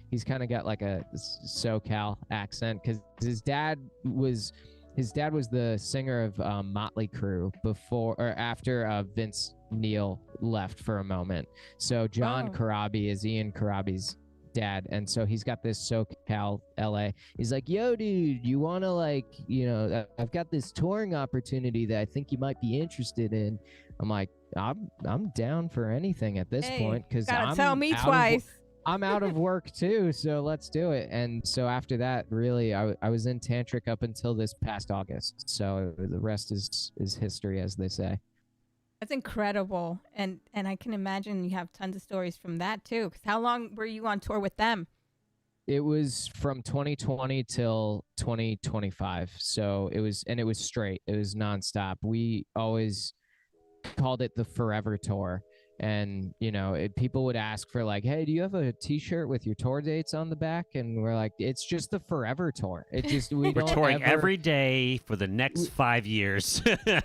he's kind of got like a SoCal accent, because his dad was the singer of Motley Crue before or after Vince Neil left for a moment. So John Corabi is Ian Corabi's dad, and so he's got this SoCal LA. He's like, yo dude, you want to, like, you know, I've got this touring opportunity that I think you might be interested in. I'm like, I'm down for anything at this point, because tell me twice. I'm out of work too, so let's do it. And so after that, really, I was in Tantric up until this past August, so the rest is history, as they say. That's incredible. And I can imagine you have tons of stories from that too. 'Cause how long were you on tour with them? It was from 2020 till 2025. So it was straight. It was nonstop. We always called it the Forever Tour. And, you know, people would ask for like, hey, do you have a T-shirt with your tour dates on the back? And we're like, it's just the Forever Tour. It just we're touring every day for the next 5 years.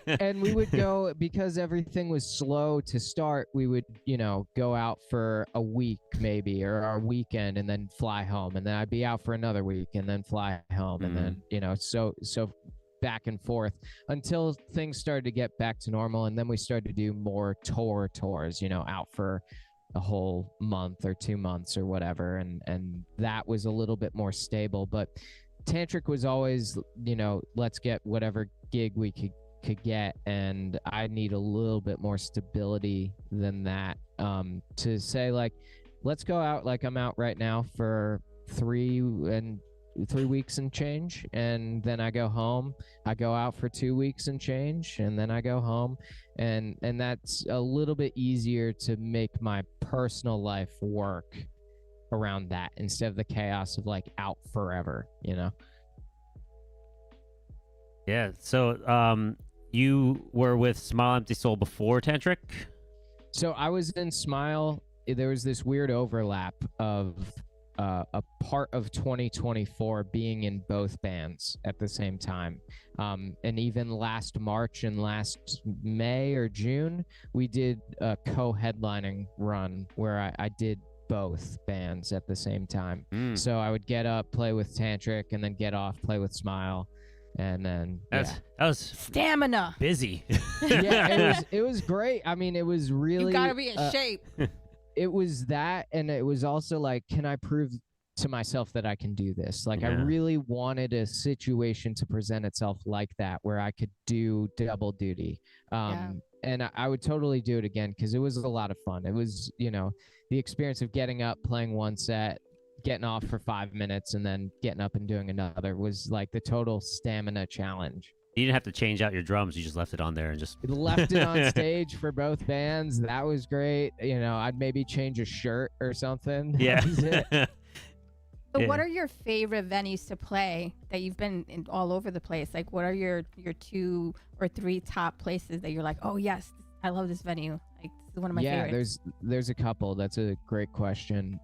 And we would go, because everything was slow to start, we would, you know, go out for a week maybe, or our weekend, and then fly home, and then I'd be out for another week and then fly home, and then, you know, so back and forth until things started to get back to normal. And then we started to do more tours, you know, out for a whole month or 2 months or whatever, and that was a little bit more stable. But Tantric was always, let's get whatever gig we could get, and I need a little bit more stability than that, to say like, let's go out like I'm out right now for 3 weeks and change, and then I go home. I go out for 2 weeks and change, and then I go home, and that's a little bit easier to make my personal life work around that instead of the chaos of like out forever, Yeah. So, you were with Smile Empty Soul before Tantric? So I was in Smile. There was this weird overlap of a part of 2024 being in both bands at the same time. And even last March and last May or June, we did a co-headlining run where I did both bands at the same time. So I would get up, play with Tantric, and then get off, play with Smile. And then that was stamina. Busy. Yeah, it was great. I mean, it was really, you gotta be in shape. It was that, and it was also like, can I prove to myself that I can do this? Like, I really wanted a situation to present itself like that, where I could do double duty. And I would totally do it again, because it was a lot of fun. It was, the experience of getting up, playing one set, getting off for 5 minutes, and then getting up and doing another was like the total stamina challenge. You didn't have to change out your drums. You just left it on there and just left it on stage for both bands. That was great. I'd maybe change a shirt or something. Yeah. That was it. So what are your favorite venues to play that you've been in all over the place? Like, what are your 2 or 3 top places that you're like, oh yes, I love this venue. Like, this is one of my favorites. Yeah, there's a couple. That's a great question.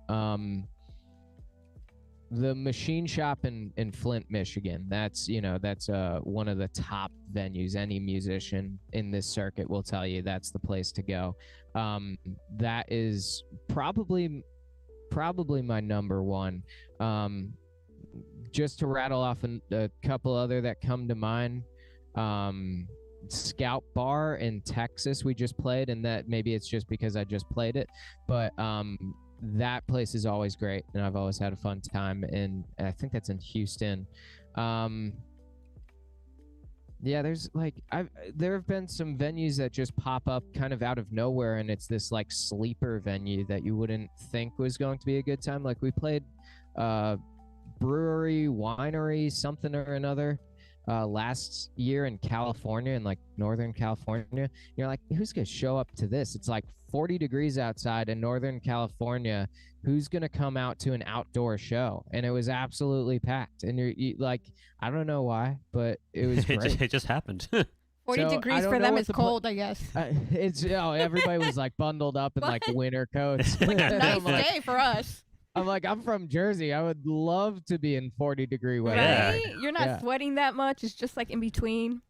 The Machine Shop in Flint, Michigan. That's one of the top venues. Any musician in this circuit will tell you that's the place to go. That is probably my number one. Just to rattle off a couple other that come to mind. Scout Bar in Texas we just played, and that maybe it's just because I just played it, but that place is always great, and I've always had a fun time. And I think that's in Houston. There's there have been some venues that just pop up kind of out of nowhere, and it's this like sleeper venue that you wouldn't think was going to be a good time. Like, we played brewery, winery, something or another last year in California, in like Northern California. You're like, who's gonna show up to this? It's like 40 degrees outside in Northern California. Who's gonna come out to an outdoor show? And it was absolutely packed. And you like, I don't know why, but it was great. It just happened. 40 degrees for them is cold, I guess. It's everybody was like bundled up in like winter coats. Like a nice day for us. I'm like, I'm from Jersey. I would love to be in 40-degree weather. Right? You're not sweating that much. It's just like in between.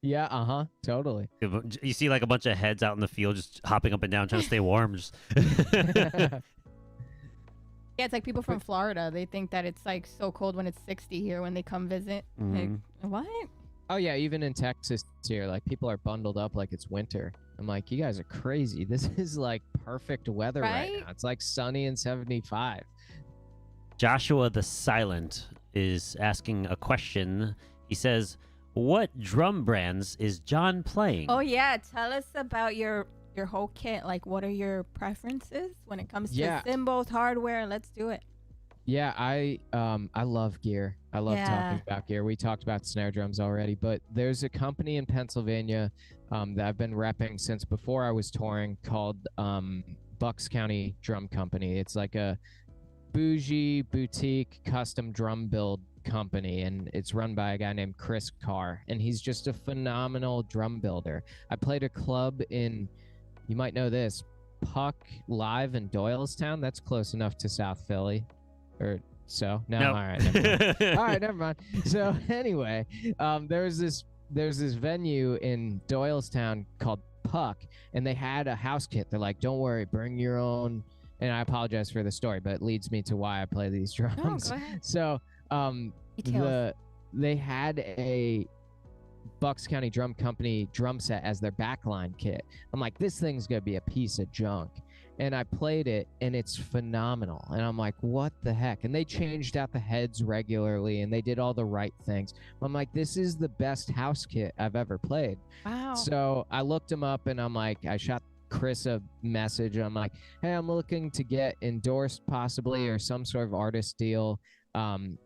Yeah, totally. You see like a bunch of heads out in the field just hopping up and down trying to stay warm. Yeah, it's like people from Florida. They think that it's like so cold when it's 60 here when they come visit. Like, what? Oh yeah, even in Texas here, like people are bundled up like it's winter. I'm like, you guys are crazy. This is like perfect weather right now. It's like sunny and 75. Joshua the Silent is asking a question. He says, what drum brands is Jon playing? Oh yeah, tell us about your whole kit. Like, what are your preferences when it comes to cymbals, hardware? Let's do it. Yeah, I love gear. I love talking about gear. We talked about snare drums already, but there's a company in Pennsylvania that I've been repping since before I was touring called Bucks County Drum Company. It's like a bougie boutique custom drum build company, and it's run by a guy named Chris Carr, and he's just a phenomenal drum builder. I played a club in, you might know this, Puck Live in Doylestown. That's close enough to South Philly. Or so? No. All right. Never mind. All right, never mind. So anyway, there's this venue in Doylestown called Puck, and they had a house kit. They're like, don't worry, bring your own. And I apologize for the story, but it leads me to why I play these drums. No, go ahead. So they had a Bucks County Drum Company drum set as their backline kit. I'm like, this thing's gonna be a piece of junk. and I played it, and it's phenomenal. And I'm like, what the heck? And they changed out the heads regularly, and they did all the right things. I'm like, this is the best house kit I've ever played. Wow. So I looked him up, and I'm like, I shot Chris a message. I'm like, hey, I'm looking to get endorsed possibly, or some sort of artist deal. I'm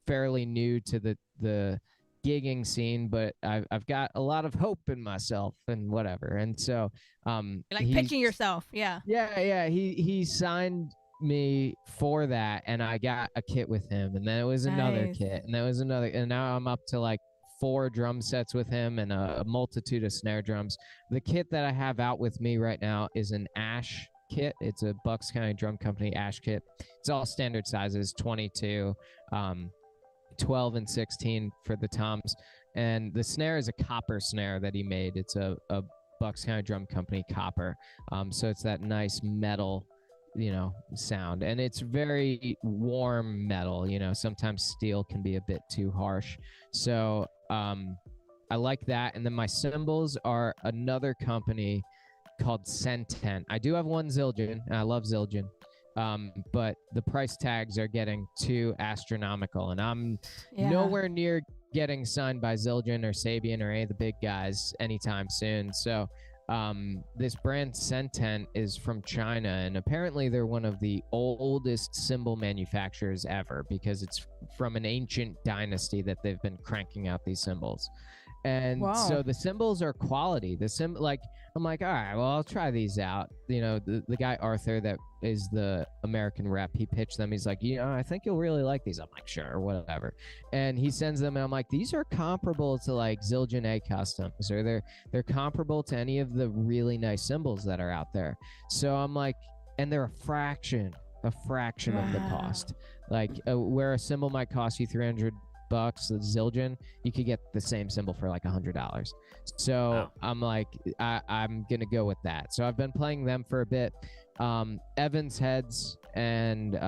fairly new to the gigging scene, but I've got a lot of hope in myself and whatever. And so You're like pitching yourself. Yeah. Yeah. He signed me for that, and I got a kit with him, and then it was another Nice. kit, and there was another, and now I'm up to like 4 drum sets with him and a multitude of snare drums. The kit that I have out with me right now is an Ash kit. It's a Bucks County Drum Company Ash kit. It's all standard sizes, 22, 12 and 16 for the toms. And the snare is a copper snare that he made. It's a Bucks County Drum Company copper. So it's that nice metal, sound. And it's very warm metal. Sometimes steel can be a bit too harsh. So I like that. And then my cymbals are another company called Sentent. I do have one Zildjian, and I love Zildjian. But the price tags are getting too astronomical, and I'm nowhere near getting signed by Zildjian or Sabian or any of the big guys anytime soon. So this brand Sentent is from China, and apparently they're one of the oldest cymbal manufacturers ever, because it's from an ancient dynasty that they've been cranking out these cymbals. And so the cymbals are quality. I'm like, all right, well, I'll try these out. The guy Arthur that is the American rep, he pitched them. He's like, I think you'll really like these. I'm like, sure, whatever. And he sends them, and I'm like, these are comparable to like Zildjian A customs, or they're comparable to any of the really nice cymbals that are out there. So I'm like, and they're a fraction of the cost. Like where a cymbal might cost you $300, the Zildjian, you could get the same cymbal for like $100. So I'm like, I'm gonna go with that. So I've been playing them for a bit. Evans heads and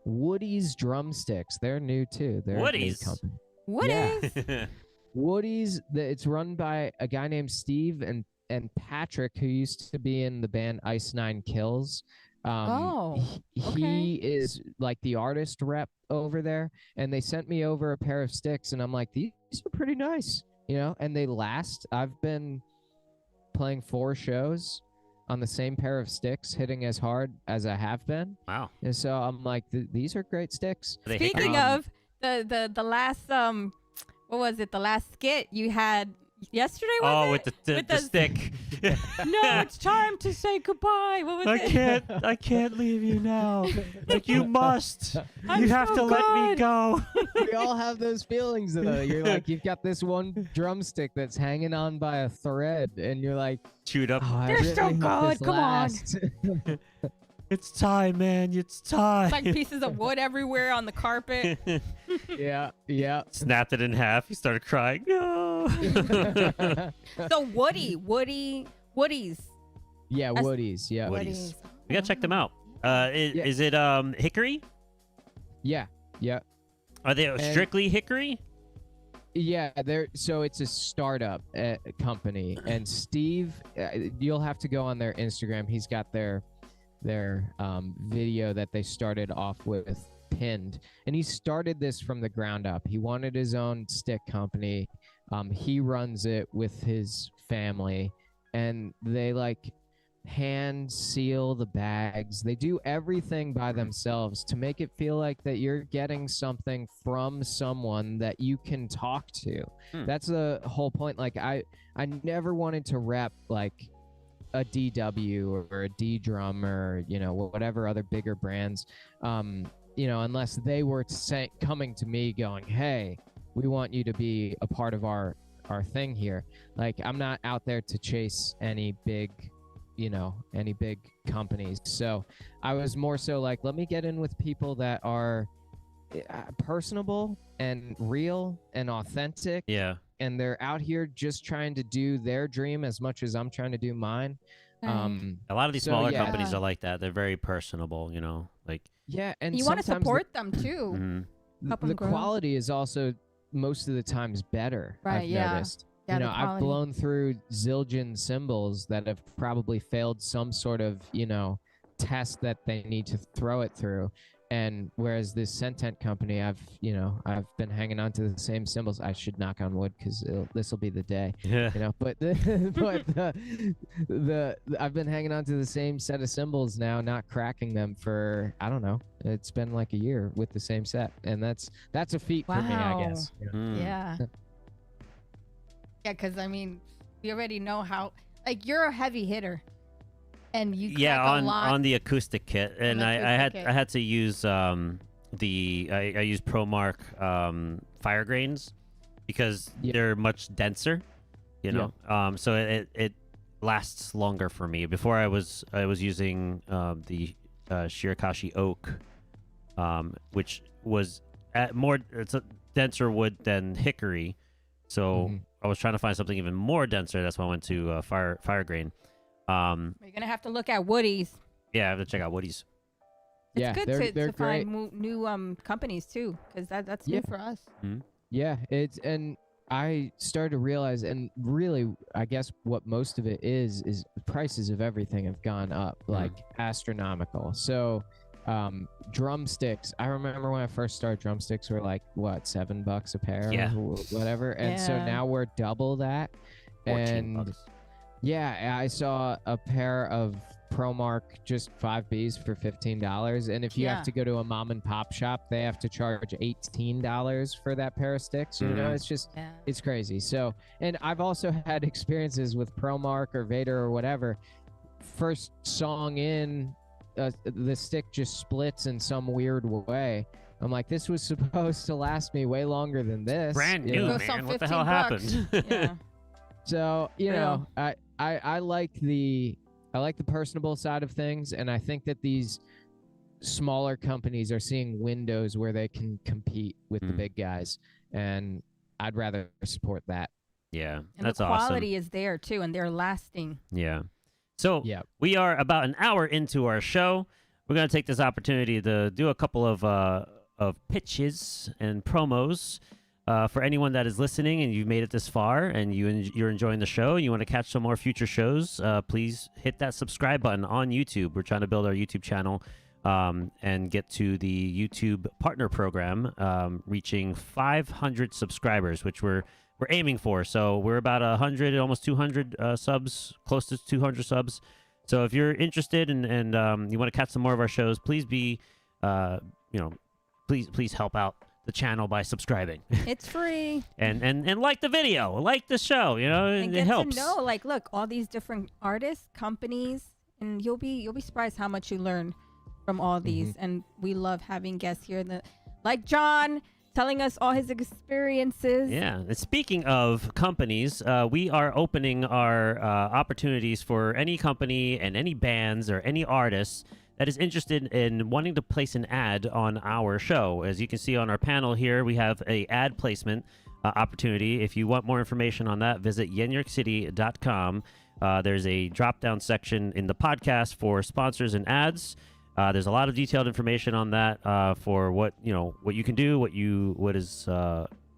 Woody's drumsticks. They're new too. They're Woody's? company. Woody's? Yeah. Woody's. It's run by a guy named Steve and Patrick, who used to be in the band Ice Nine Kills. He is like the artist rep over there, and they sent me over a pair of sticks, and I'm like, these are pretty nice, and they last. I've been playing 4 shows on the same pair of sticks, hitting as hard as I have been. Wow. And so I'm like, these are great sticks. Speaking of the last what was it? The last skit you had yesterday, was it? With the stick. No, it's time to say goodbye. What was it? I can't leave you now. Like, you must. I'm You have so to let me good. go. We all have those feelings though. You're like, you've got this one drumstick that's hanging on by a thread, and you're like, Chewed up. oh, I They're really so hope good. this Come on. lasts. It's time, man. It's time. It's like pieces of wood everywhere on the carpet. Yeah. Snapped it in half. He started crying. No. So Woody's. Yeah, That's- Woody's. Yeah. Woody's. We gotta check them out. Is it hickory? Yeah. Are they strictly hickory? Yeah, so it's a startup company, and Steve, you'll have to go on their Instagram. He's got their video that they started off with pinned, and he started this from the ground up. He wanted his own stick company. He runs it with his family, and they like hand seal the bags. They do everything by themselves to make it feel like that you're getting something from someone that you can talk to. That's the whole point. Like I never wanted to rep like a DW or a D drum or whatever other bigger brands, unless they were coming to me going, hey, we want you to be a part of our thing here. Like, I'm not out there to chase any big companies. So I was more so like, let me get in with people that are personable and real and authentic. Yeah. And they're out here just trying to do their dream as much as I'm trying to do mine. A lot of these smaller companies are like that. They're very personable, like. Yeah, and you want to support them too. Mhm. Help 'em the grow. quality is also most of the times better. Right, I've yeah. noticed. Yeah, you the know, I've quality. blown through zillion cymbals that have probably failed some sort of, you know, test that they need to throw it through. And whereas this Sentent company, I've been hanging on to the same cymbals. I should knock on wood because this will be the day, Yeah. you know. But I've been hanging on to the same set of cymbals now, not cracking them for, I don't know. It's been like a year with the same set, and that's a feat for me, I Wow. guess. You know? Mm. Yeah. Yeah, because I mean, we already know how. Like, you're a heavy hitter, and you Yeah, crack a lot. on the acoustic kit, and the I acoustic had kit. I had to use I use ProMark fire grains because Yeah. they're much denser, you know. So it lasts longer for me. Before I was using the Shirakashi oak, which was it's a denser wood than hickory, so Mhm. I was trying to find something even more denser. That's why I went to fire grain. You're gonna have to look at Woody's. Yeah, I have to check out Woody's. It's Yeah, good they're to great. find new companies too, because that's new Yeah. for us. Yeah, and I started to realize, and really, I guess what most of it is prices of everything have gone up like astronomical. So, drumsticks. I remember when I first started, drumsticks were like what, $7 a pair, Yeah. or whatever, and so Yeah. now we're double that. 14 And bucks. yeah, I saw a pair of ProMark just 5Bs for $15, and if you Yeah. have to go to a mom and pop shop, they have to charge $18 for that pair of sticks. You know, Mhm. it's just Yeah. it's crazy. So, and I've also had experiences with ProMark or Vader or whatever. First song in, the stick just splits in some weird way. I'm like, this was supposed to last me way longer than this. Brand you new, know? Goes on man. What the hell 15 bucks. happened? Yeah. So, you Real. know, I like the personable side of things, and I think that these smaller companies are seeing windows where they can compete with the Mm. big guys, and I'd rather support that. Yeah, And that's the awesome. quality is there too, and they're lasting. Yeah. So Yeah. we are about an hour into our show. We're gonna take this opportunity to do a couple of pitches and promos. For anyone that is listening and you've made it this far and you're enjoying the show, you want to catch some more future shows, please hit that subscribe button on YouTube. We're trying to build our YouTube channel and get to the YouTube partner program, reaching 500 subscribers, which we're aiming for. So we're about 100, almost 200 subs, close to 200 subs. So if you're interested and you want to catch some more of our shows, please be, please help out the channel by subscribing It's free. and like the video, like the show, And it get helps. to know, like, look, all these different artists, companies, and you'll be surprised how much you learn from all these. And we love having guests here, like Jon, telling us all his experiences. Yeah. And speaking of companies, we are opening our opportunities for any company and any bands or any artists that is interested in wanting to place an ad on our show. As you can see on our panel here, we have a ad placement opportunity. If you want more information on that, visit YenYorkCity.com. There's a drop-down section in the podcast for sponsors and ads. There's a lot of detailed information on that for what you can do, what is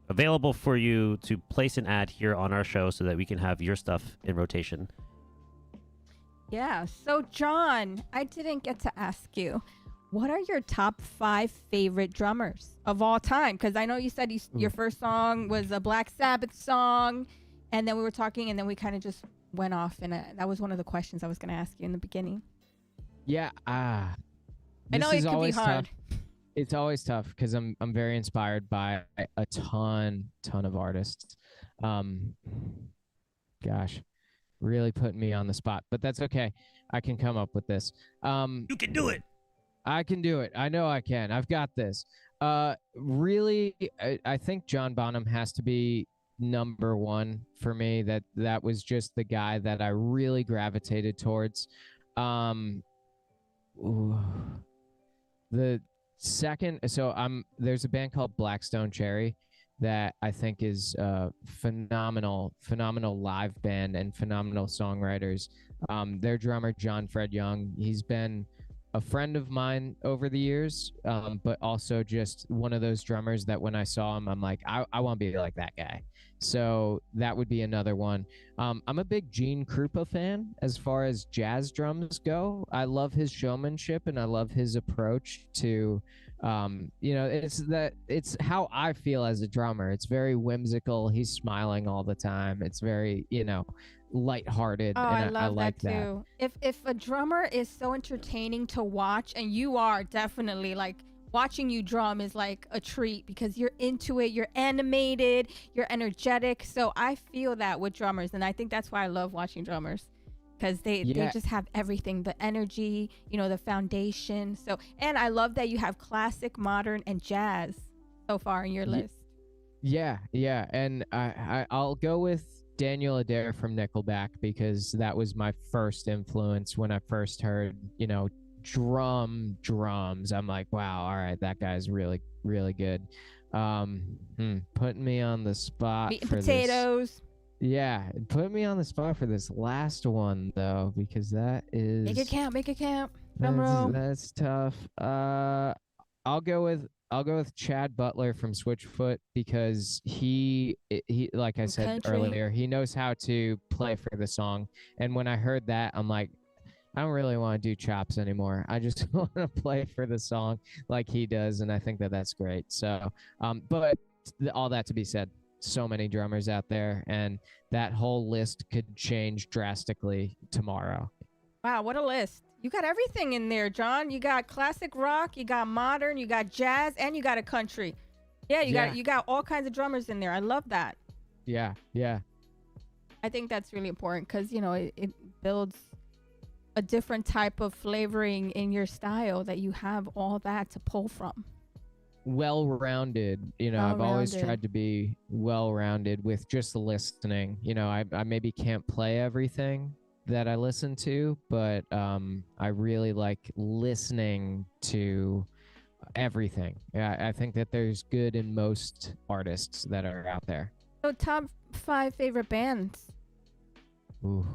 available for you to place an ad here on our show, so that we can have your stuff in rotation. Yeah. So, Jon, I didn't get to ask you, what are your top 5 favorite drummers of all time? Because I know you said your first song was a Black Sabbath song, and then we were talking, and then we kind of just went off, and that was one of the questions I was going to ask you in the beginning. Yeah. I know it could be hard. Tough. It's always tough because I'm very inspired by a ton of artists. Gosh, really putting me on the spot, but that's okay. I can come up with this. You can do it. I can do it. I know I can. I've got this. Really, I think John Bonham has to be number one for me. That was just the guy that I really gravitated towards. The second, so there's a band called Blackstone Cherry that I think is phenomenal live band and phenomenal songwriters. Their drummer John Fred Young, he's been a friend of mine over the years, but also just one of those drummers that when I saw him, I'm like, I want to be like that guy. So that would be another one. I'm a big Gene Krupa fan as far as jazz drums go. I love his showmanship and I love his approach to, it's how I feel as a drummer. It's very whimsical. He's smiling all the time. It's very, lighthearted. Oh, And I love like that too. If a drummer is so entertaining to watch, and you are definitely like watching you drum is like a treat because you're into it, you're animated, you're energetic. So I feel that with drummers, and I think that's why I love watching drummers because they just have everything, the energy, the foundation. So, and I love that you have classic, modern, and jazz so far in your list. Yeah, and I'll go with Daniel Adair from Nickelback because that was my first influence when I first heard, drums. I'm like, wow, all right, that guy's really, really good. Putting me on the spot Meat and for potatoes. This. Yeah, put me on the spot for this last one though, because that is Make it count. Drum roll. That's tough. I'll go with Chad Butler from Switchfoot because he like I said earlier, he knows how to play for the song. And when I heard that, I'm like, I don't really want to do chops anymore. I just want to play for the song like he does, and I think that that's great. So, but all that to be said, so many drummers out there, and that whole list could change drastically tomorrow. Wow, what a list. You got everything in there, Jon. You got classic rock, you got modern, you got jazz, and you got a country. Yeah, you got all kinds of drummers in there. I love that. Yeah. I think that's really important because, it builds a different type of flavoring in your style that you have all that to pull from. Well-rounded, I've always tried to be well-rounded with just listening. I maybe can't play everything that I listen to, but I really like listening to everything. Yeah, I think that there's good in most artists that are out there. So top 5 favorite bands. Ooh.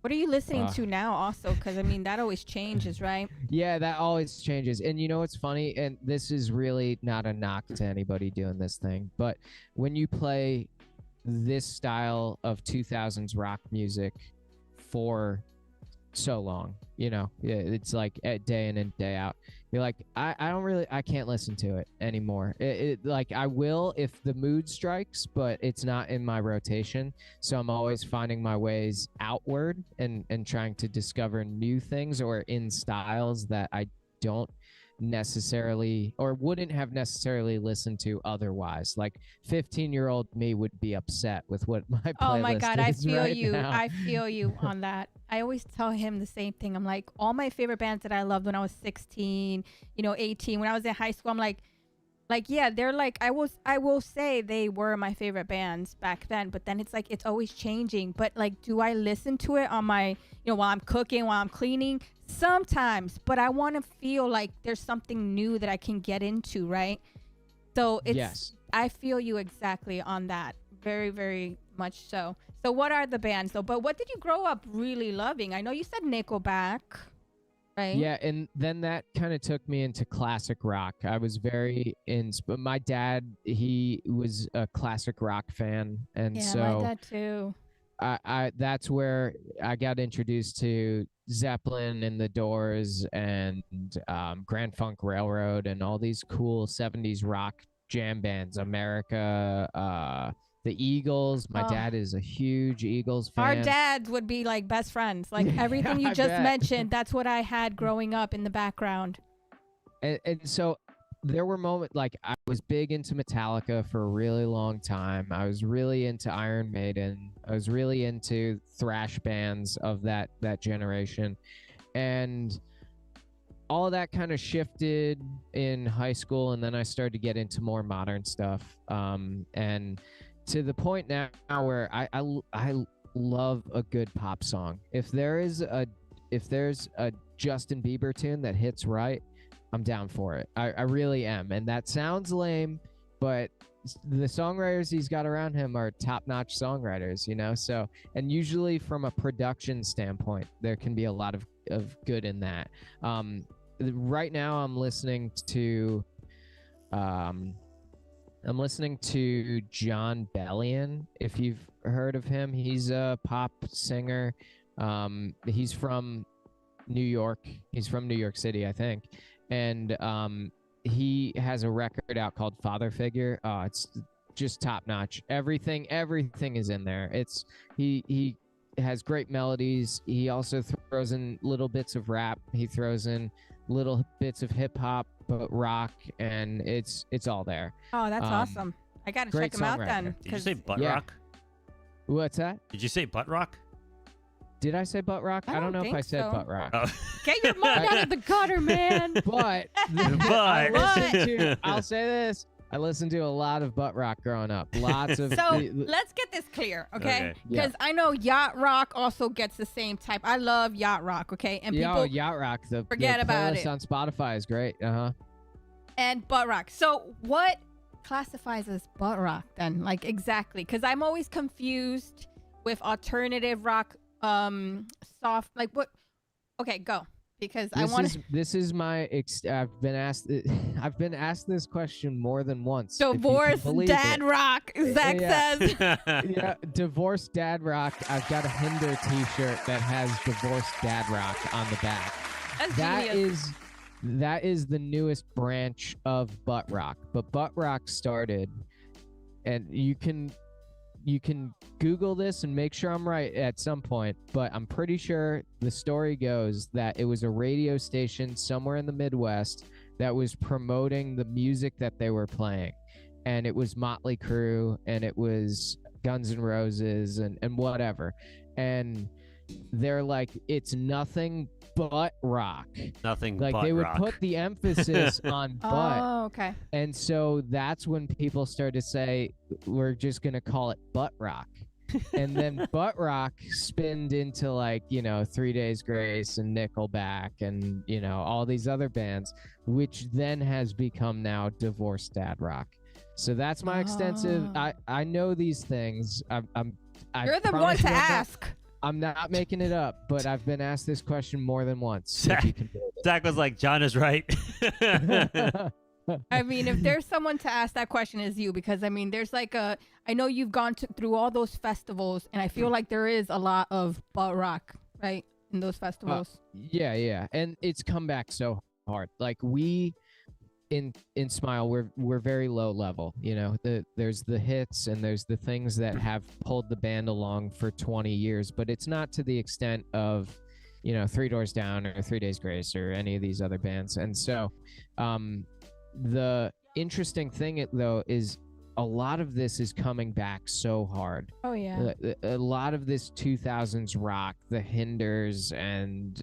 What are you listening to now also? Because, that always changes, right? Yeah, that always changes. And what's funny? And this is really not a knock to anybody doing this thing. But when you play this style of 2000s rock music for so long, it's like day in and day out, you're like, I can't listen to it anymore. Like I will if the mood strikes, but it's not in my rotation. So I'm always finding my ways outward and trying to discover new things or in styles that I don't necessarily or wouldn't have necessarily listened to otherwise. Like 15-year-old me would be upset with what my playlist Oh my God, is I feel right you. now. I feel you on that. I always tell him the same thing. I'm like, all my favorite bands that I loved when I was 16, 18, when I was in high school, I'm like, yeah, they're like, I will say they were my favorite bands back then, but then it's like, it's always changing. But like, do I listen to it on my, while I'm cooking, while I'm cleaning? Sometimes, but I want to feel like there's something new that I can get into, right? So it's, Yes. I feel you exactly on that. Very, very much so. So what are the bands though? But what did you grow up really loving? I know you said Nickelback, right? Yeah, and then that kind of took me into classic rock. I was very but my dad, he was a classic rock fan, and Yeah, so my dad too. I that's where I got introduced to Zeppelin and the Doors and Grand Funk Railroad and all these cool 70s rock jam bands. America, the Eagles. My dad is a huge Eagles fan. Our dads would be like best friends. Like everything you just mentioned, that's what I had growing up in the background. And so there were moments like I was big into Metallica for a really long time. I was really into Iron Maiden. I was really into thrash bands of that generation. And all of that kind of shifted in high school, and then I started to get into more modern stuff. And to the point now where I love a good pop song. If there's a Justin Bieber tune that hits right, I'm down for it. I really am. And that sounds lame, but the songwriters he's got around him are top-notch songwriters, So, and usually from a production standpoint, there can be a lot of good in that. right now I'm listening to John Bellion. If you've heard of him, he's a pop singer. He's from New York. He's from New York City, I think. And he has a record out called Father Figure. It's just top notch. Everything is in there. He has great melodies. He also throws in little bits of rap. He throws in little bits of hip hop, but rock, and it's all there. Oh, that's awesome. I gotta check him out then. Did you say butt Yeah. rock? What's that? Did you say butt rock? Did I say butt rock? I I don't know if think I said so. butt rock. Oh. Get your mind out of the gutter, man. But I'll say this. I listened to a lot of butt rock growing up. Lots of. So let's get this clear, okay? Okay. Because I know yacht rock also gets the same type. I love yacht rock, okay? And people yacht rock. forget about playlist it. on Spotify is great. And butt rock. So what classifies as butt rock then? Like exactly? Because I'm always confused with alternative rock, soft. Like what? Okay, go. Because I want. This is my. I've been asked. I've been asked this question more than once. Divorce dad rock. Zach says. Yeah, divorced dad rock. I've got a Hinder T-shirt that has divorced dad rock on the back. That's genius. That is the newest branch of butt rock. But butt rock started, and you can Google this and make sure I'm right at some point, but I'm pretty sure the story goes that it was a radio station somewhere in the Midwest that was promoting the music that they were playing. And it was Motley Crue, and it was Guns N' Roses, and whatever. And they're like, it's nothing but rock. Nothing like but they would rock. put the emphasis on butt. Oh, okay. And so that's when people started to say, we're just going to call it butt rock. And then butt rock spinned into like, 3 Days Grace and Nickelback and, all these other bands, which then has become now divorced dad rock. So that's my extensive. I know these things. You're the one to ask. I'm not making it up, but I've been asked this question more than once. Zach was like, John is right. I mean, if there's someone to ask that question, is you, because I mean, there's like I know you've gone through all those festivals, and I feel like there is a lot of butt rock, right, in those festivals. Yeah, and it's come back so hard. Like we in Smile, we're very low level. There's the hits and there's the things that have pulled the band along for 20 years, but it's not to the extent of Three Doors Down or 3 Days Grace or any of these other bands. And so the interesting thing though is a lot of this is coming back so hard. Oh yeah. A lot of this 2000s rock, the Hinders and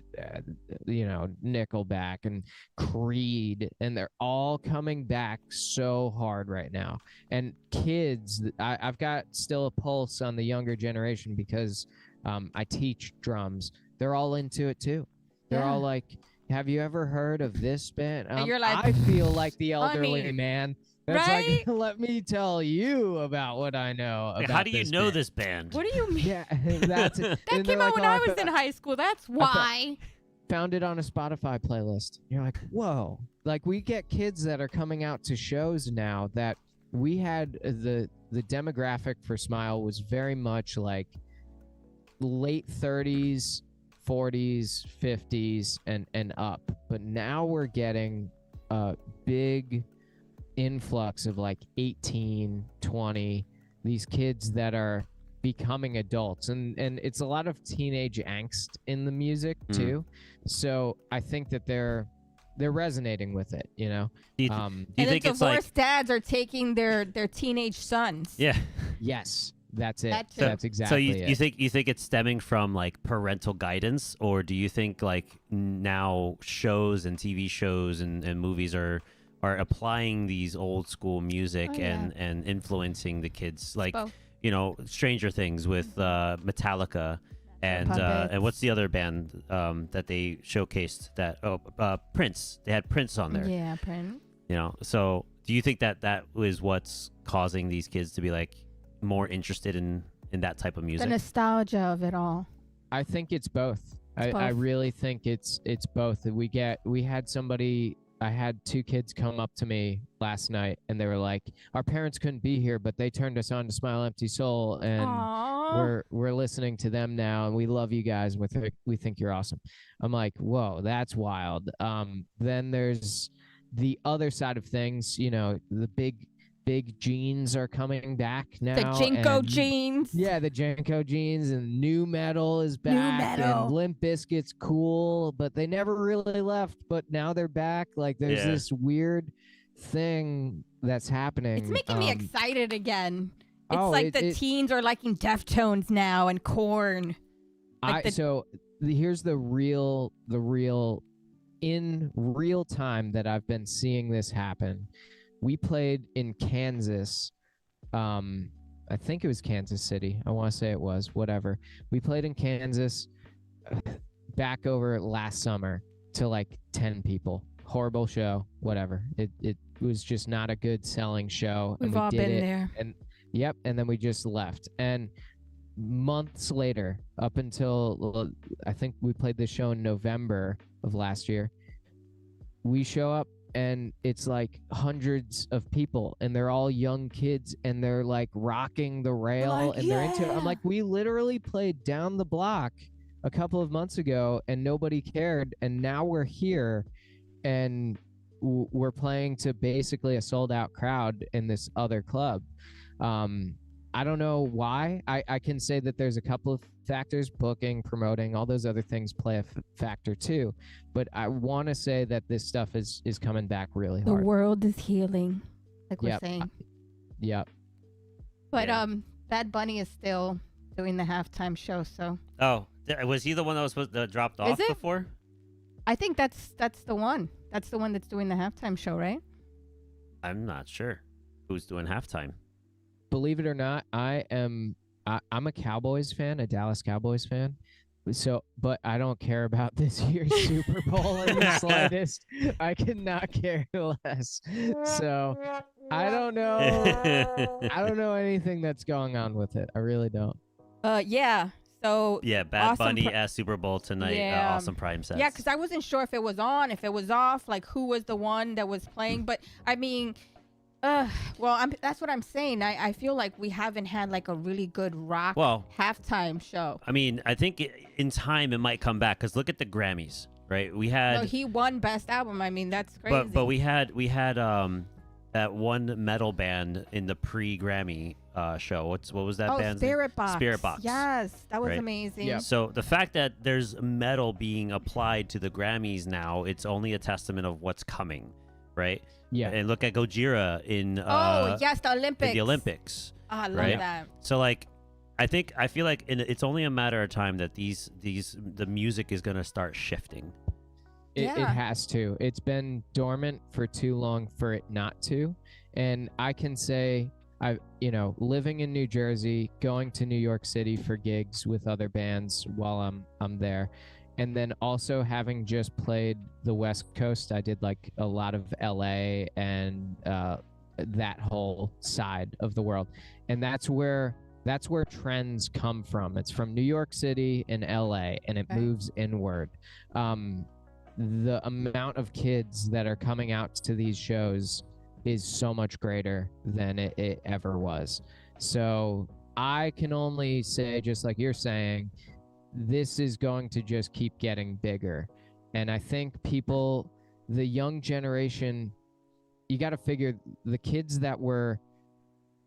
Nickelback and Creed, and they're all coming back so hard right now. And kids, I've got still a pulse on the younger generation because I teach drums. They're all into it too. They're all like, have you ever heard of this band? And you're like, I feel like the elderly funny. Man. That's right? like, let me tell you about what I know about How do you know band. this band? What do you mean? Yeah, that's it. That came out when I was in high school. That's why. Found it on a Spotify playlist. You're like, whoa. Like we get kids that are coming out to shows now that we had the demographic for Smile was very much like late 30s, 40s, 50s, and up. But now we're getting a big influx of like 18, 20, these kids that are becoming adults, and it's a lot of teenage angst in the music too. So I think that they're resonating with it, Do you And think the it's like divorced dads are taking their teenage sons. yeah? Yes, that's it. That too. That's exactly So it. you think it's stemming from like parental guidance, or do you think like now shows and TV shows and movies are applying these old school music and influencing the kids, like Both. Stranger Things with Metallica and what's the other band that they showcased that Prince. They had Prince on there. Yeah, Prince. So do you think that is what's causing these kids to be like more interested in that type of music? The nostalgia of it all. I think it's both. I really think it's both. I had two kids come up to me last night and they were like, our parents couldn't be here, but they turned us on to Smile Empty Soul, and Aww. we're listening to them now, and we love you guys, and we think you're awesome. I'm like, whoa, that's wild. Then there's the other side of things, the big jeans are coming back now. The Jinko jeans. Yeah, the Janko jeans, and new metal is back. Metal. And Limp Bizkit's cool, but they never really left. But now they're back. Like there's this weird thing that's happening. It's making me excited again. It's the teens are liking Deftones now and Korn. So here's the real in real time that I've been seeing this happen. We played in Kansas. I think it was Kansas City. I want to say it was, whatever. We played in Kansas back over last summer to like 10 people. Horrible show, whatever. It was just not a good selling show. We've all been there. And then we just left. And months later, up until I think we played this show in November of last year, we show up and it's like hundreds of people, and they're all young kids, and they're like rocking the rail, and they're into it. I'm like, we literally played down the block a couple of months ago and nobody cared, and now we're here and we're playing to basically a sold out crowd in this other club. I don't know why. I can say that there's a couple of factors: booking, promoting, all those other things play a factor too. But I want to say that this stuff is coming back really hard. The world is healing, like we're saying. Yep. But Bad Bunny is still doing the halftime show. So. Oh, was he the one that was supposed to dropped off before? I think that's the one. That's the one that's doing the halftime show, right? I'm not sure who's doing halftime. Believe it or not, I'm a Cowboys fan, a Dallas Cowboys fan. So, but I don't care about this year's Super Bowl in the slightest. I could not care less. So, I don't know. I don't know anything that's going on with it. I really don't. Yeah. So yeah, Bad Bunny at Super Bowl tonight. Yeah. Awesome Prime sets. Yeah, because I wasn't sure if it was on, if it was off, like who was the one that was playing. But I mean. That's what I'm saying. I feel like we haven't had like a really good rock halftime show. I mean, I think in time it might come back, because look at the Grammys, right? We had he won Best Album. I mean, that's crazy. But we had that one metal band in the pre-Grammy show. What was that band? Spirit Box. Spirit Box. Yes, that was amazing. Yeah. So the fact that there's metal being applied to the Grammys now, it's only a testament of what's coming, right? Yeah. And look at Gojira in the Olympics. in the Olympics. Oh, I love that. So like, I feel like it's only a matter of time that the music is gonna start shifting. It has to. It's been dormant for too long for it not to. And I can say, living in New Jersey, going to New York City for gigs with other bands while I'm there. And then also having just played the West Coast, I did like a lot of LA and that whole side of the world. And that's where trends come from. It's from New York City and LA, and it moves inward. The amount of kids that are coming out to these shows is so much greater than it ever was. So I can only say, just like you're saying, this is going to just keep getting bigger. And I think the young generation, you got to figure the kids that were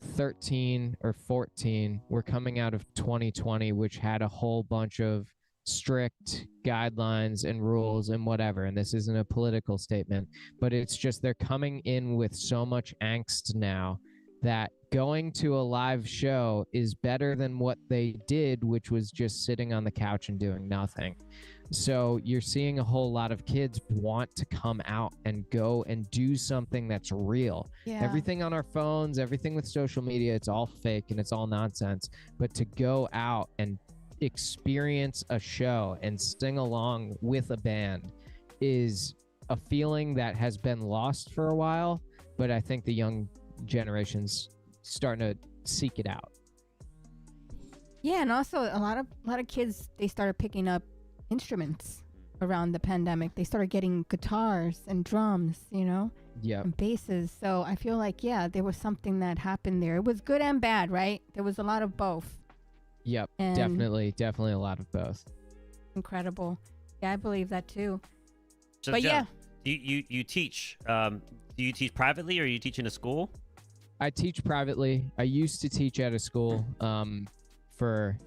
13 or 14 were coming out of 2020, which had a whole bunch of strict guidelines and rules and whatever. And this isn't a political statement, but it's just they're coming in with so much angst now that going to a live show is better than what they did, which was just sitting on the couch and doing nothing. So you're seeing a whole lot of kids want to come out and go and do something that's real. Yeah. Everything on our phones, everything with social media, it's all fake and it's all nonsense. But to go out and experience a show and sing along with a band is a feeling that has been lost for a while, but I think the young generation's starting to seek it out. Yeah, and also a lot of kids, they started picking up instruments around the pandemic. They started getting guitars and drums, Yep. and basses. So I feel like, yeah, there was something that happened there. It was good and bad, right? There was a lot of both. Yep. And Definitely a lot of both. incredible. Yeah, I believe that too. So But Jen, you teach. Do you teach privately, or are you teaching a school? I teach privately. I used to teach at a school for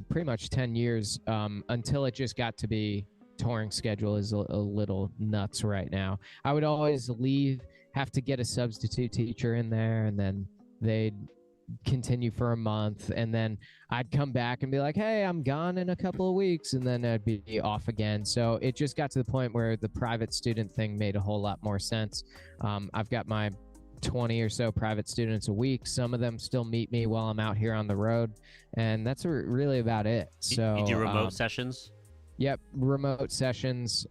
pretty much 10 years until it just got to be touring schedule is a little nuts right now. I would always have to get a substitute teacher in there, and then they'd continue for a month, and then I'd come back and be like, hey, I'm gone in a couple of weeks, and then I'd be off again. So it just got to the point where the private student thing made a whole lot more sense. I've got my 20 or so private students a week. Some of them still meet me while I'm out here on the road, and that's really about it. So You do remote sessions? Yep, remote sessions.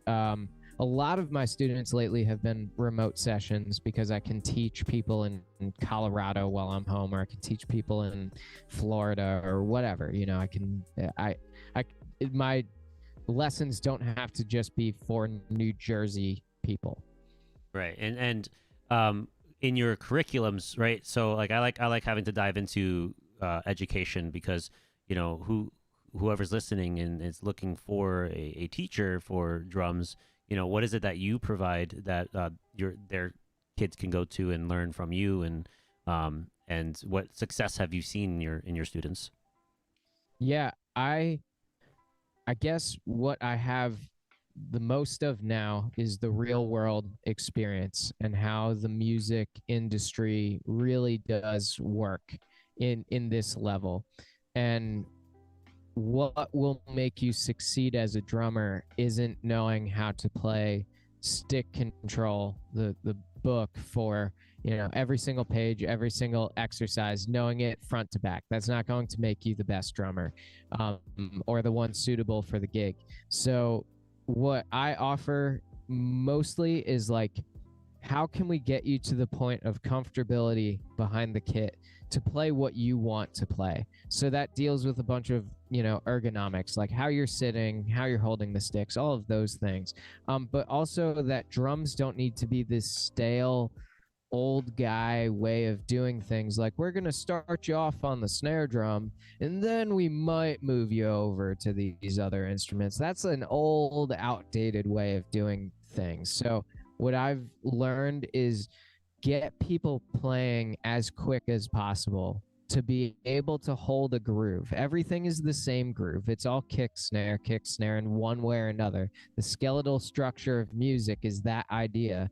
A lot of my students lately have been remote sessions because I can teach people in Colorado while I'm home, or I can teach people in Florida or whatever. My lessons don't have to just be for New Jersey people. Right. And in your curriculums, right? So like I like having to dive into education, because whoever's listening and is looking for a teacher for drums, what is it that you provide that their kids can go to and learn from you, and what success have you seen in your students? Yeah, I guess what I have the most of now is the real world experience and how the music industry really does work in this level. And what will make you succeed as a drummer isn't knowing how to play stick control, the book for every single page, every single exercise, knowing it front to back. That's not going to make you the best drummer, or the one suitable for the gig. So what I offer mostly is like, how can we get you to the point of comfortability behind the kit to play what you want to play? So that deals with a bunch of ergonomics, like how you're sitting, how you're holding the sticks, all of those things. But also that drums don't need to be this stale old guy way of doing things. Like, we're going to start you off on the snare drum, and then we might move you over to these other instruments. That's an old, outdated way of doing things. So what I've learned is get people playing as quick as possible to be able to hold a groove. Everything is the same groove. It's all kick, snare, in one way or another. The skeletal structure of music is that idea.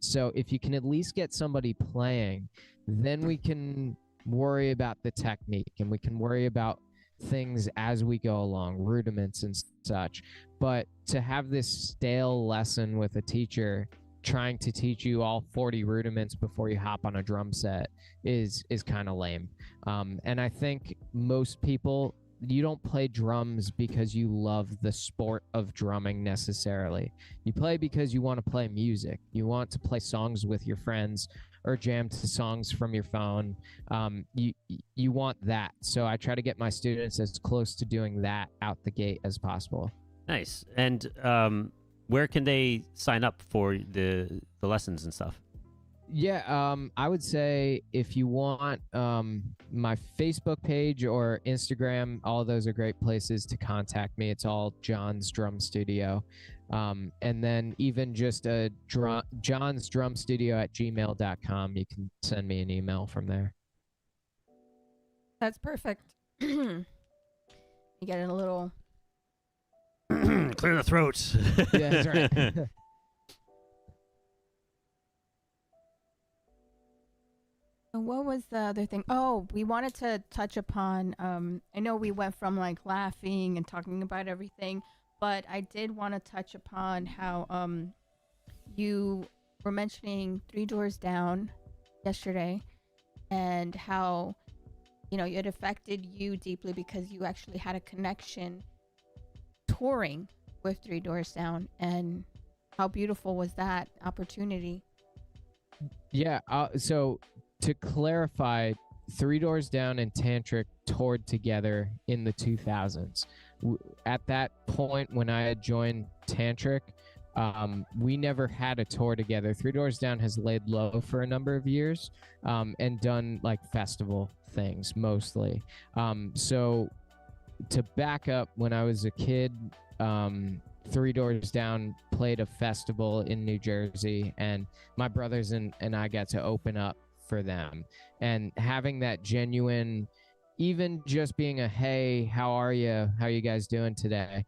So if you can at least get somebody playing, then we can worry about the technique, and we can worry about things as we go along, rudiments and such. But to have this stale lesson with a teacher trying to teach you all 40 rudiments before you hop on a drum set is kind of lame. And I think most people, you don't play drums because you love the sport of drumming necessarily. You play because you want to play music. You want to play songs with your friends or jam to songs from your phone. You want that. So I try to get my students as close to doing that out the gate as possible. Nice. And where can they sign up for the lessons and stuff? Yeah, I would say if you want my Facebook page or Instagram, all of those are great places to contact me. It's all Jon's Drum Studio. And then even just Jon's Drum Studio at gmail.com. You can send me an email from there. That's perfect. You get a little... Clear the throats. Yeah, that's right. What was the other thing? Oh, we wanted to touch upon, I know we went from like laughing and talking about everything, but I did want to touch upon how you were mentioning Three Doors Down yesterday, and how, it affected you deeply because you actually had a connection touring with Three Doors Down, and how beautiful was that opportunity? Yeah, so to clarify, Three Doors Down and Tantric toured together in the 2000s. at that point when I had joined Tantric, we never had a tour together. Three Doors Down has laid low for a number of years, and done like festival things mostly. So to back up, when I was a kid, Three Doors Down played a festival in New Jersey, and my brothers and I got to open up for them. And having that genuine, even just being a, hey, how are you guys doing today,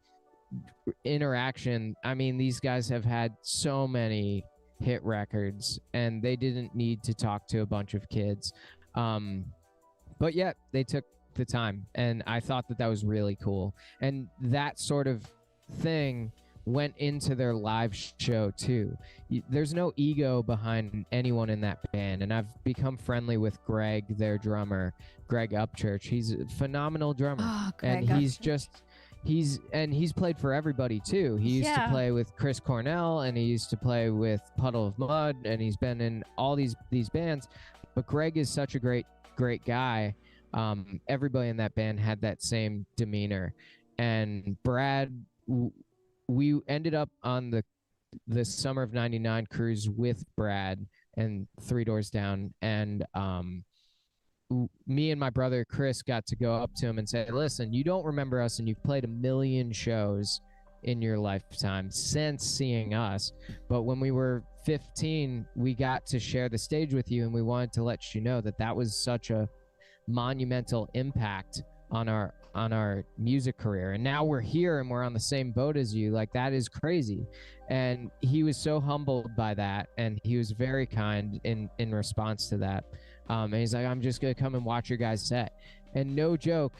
interaction. I mean, these guys have had so many hit records, and they didn't need to talk to a bunch of kids. But yet they took the time, and I thought that was really cool. And that sort of thing went into their live show too. There's no ego behind anyone in that band, and I've become friendly with Greg, their drummer, Greg Upchurch. He's a phenomenal drummer. And he's played for everybody too. He used to play with Chris Cornell, and he used to play with Puddle of Mud, and he's been in all these bands. But Greg is such a great guy. Everybody in that band had that same demeanor. And Brad, we ended up on the summer of '99 cruise with Brad and Three Doors Down, and me and my brother Chris got to go up to him and say, listen, you don't remember us, and you've played 1 million shows in your lifetime since seeing us, but when we were 15, we got to share the stage with you, and we wanted to let you know that was such a monumental impact on our music career. And now we're here, and we're on the same boat as you. Like, that is crazy. And he was so humbled by that, and he was very kind in response to that. And he's like, I'm just gonna come and watch your guys' set. And no joke,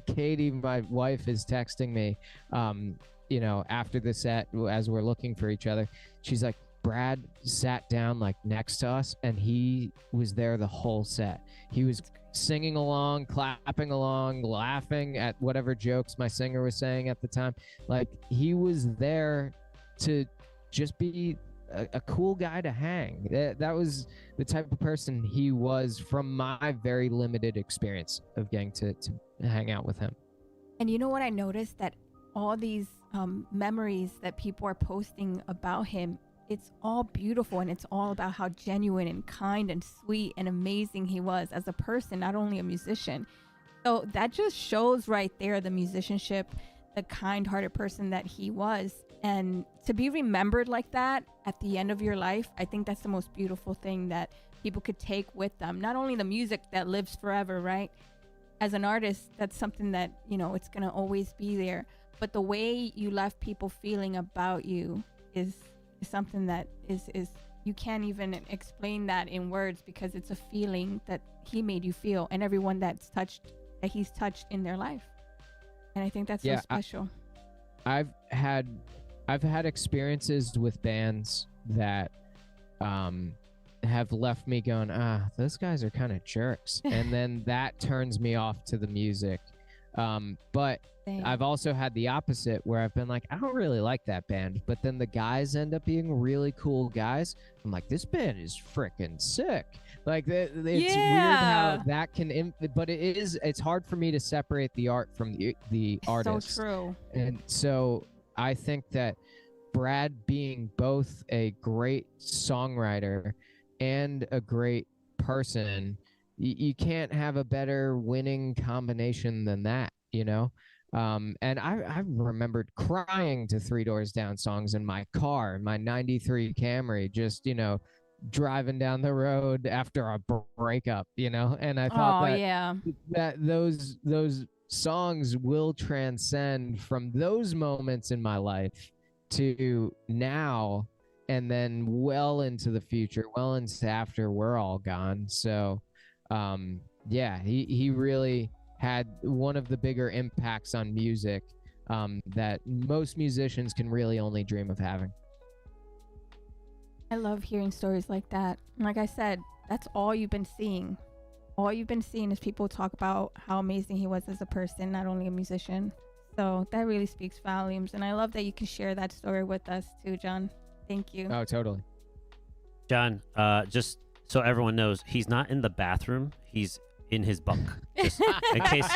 Katie, my wife, is texting me after the set, as we're looking for each other. She's like, Brad sat down like next to us, and he was there the whole set. He was singing along, clapping along, laughing at whatever jokes my singer was saying at the time. Like, he was there to just be a cool guy to hang. That was the type of person he was, from my very limited experience of getting to hang out with him. And you know what I noticed? That all these memories that people are posting about him, it's all beautiful, and it's all about how genuine and kind and sweet and amazing he was as a person, not only a musician. So that just shows right there the musicianship, the kind-hearted person that he was. And to be remembered like that at the end of your life, I think that's the most beautiful thing that people could take with them. Not only the music that lives forever, right? As an artist, that's something that, it's going to always be there. But the way you left people feeling about you is something that is you can't even explain that in words, because it's a feeling that he made you feel, and everyone that he's touched in their life. And I think that's so special. I've had experiences with bands that have left me going, those guys are kind of jerks. And then that turns me off to the music. But Same. I've also had the opposite, where I've been like, I don't really like that band, but then the guys end up being really cool guys. I'm like, this band is freaking sick. Like, it's weird how that can, but it's hard for me to separate the art from the artist. So true. And so I think that Brad, being both a great songwriter and a great person, you can't have a better winning combination than that, And I remembered crying to Three Doors Down songs in my car, in my 93 Camry, just, driving down the road after a breakup, And I thought that those songs will transcend from those moments in my life to now, and then well into the future, well into after we're all gone. So he really had one of the bigger impacts on music that most musicians can really only dream of having. I love hearing stories like that. Like I said, that's all you've been seeing. All you've been seeing is people talk about how amazing he was as a person, not only a musician. So that really speaks volumes. And I love that you can share that story with us too, Jon. Thank you. Oh, totally. Jon, just so everyone knows, he's not in the bathroom. He's in his bunk, just in case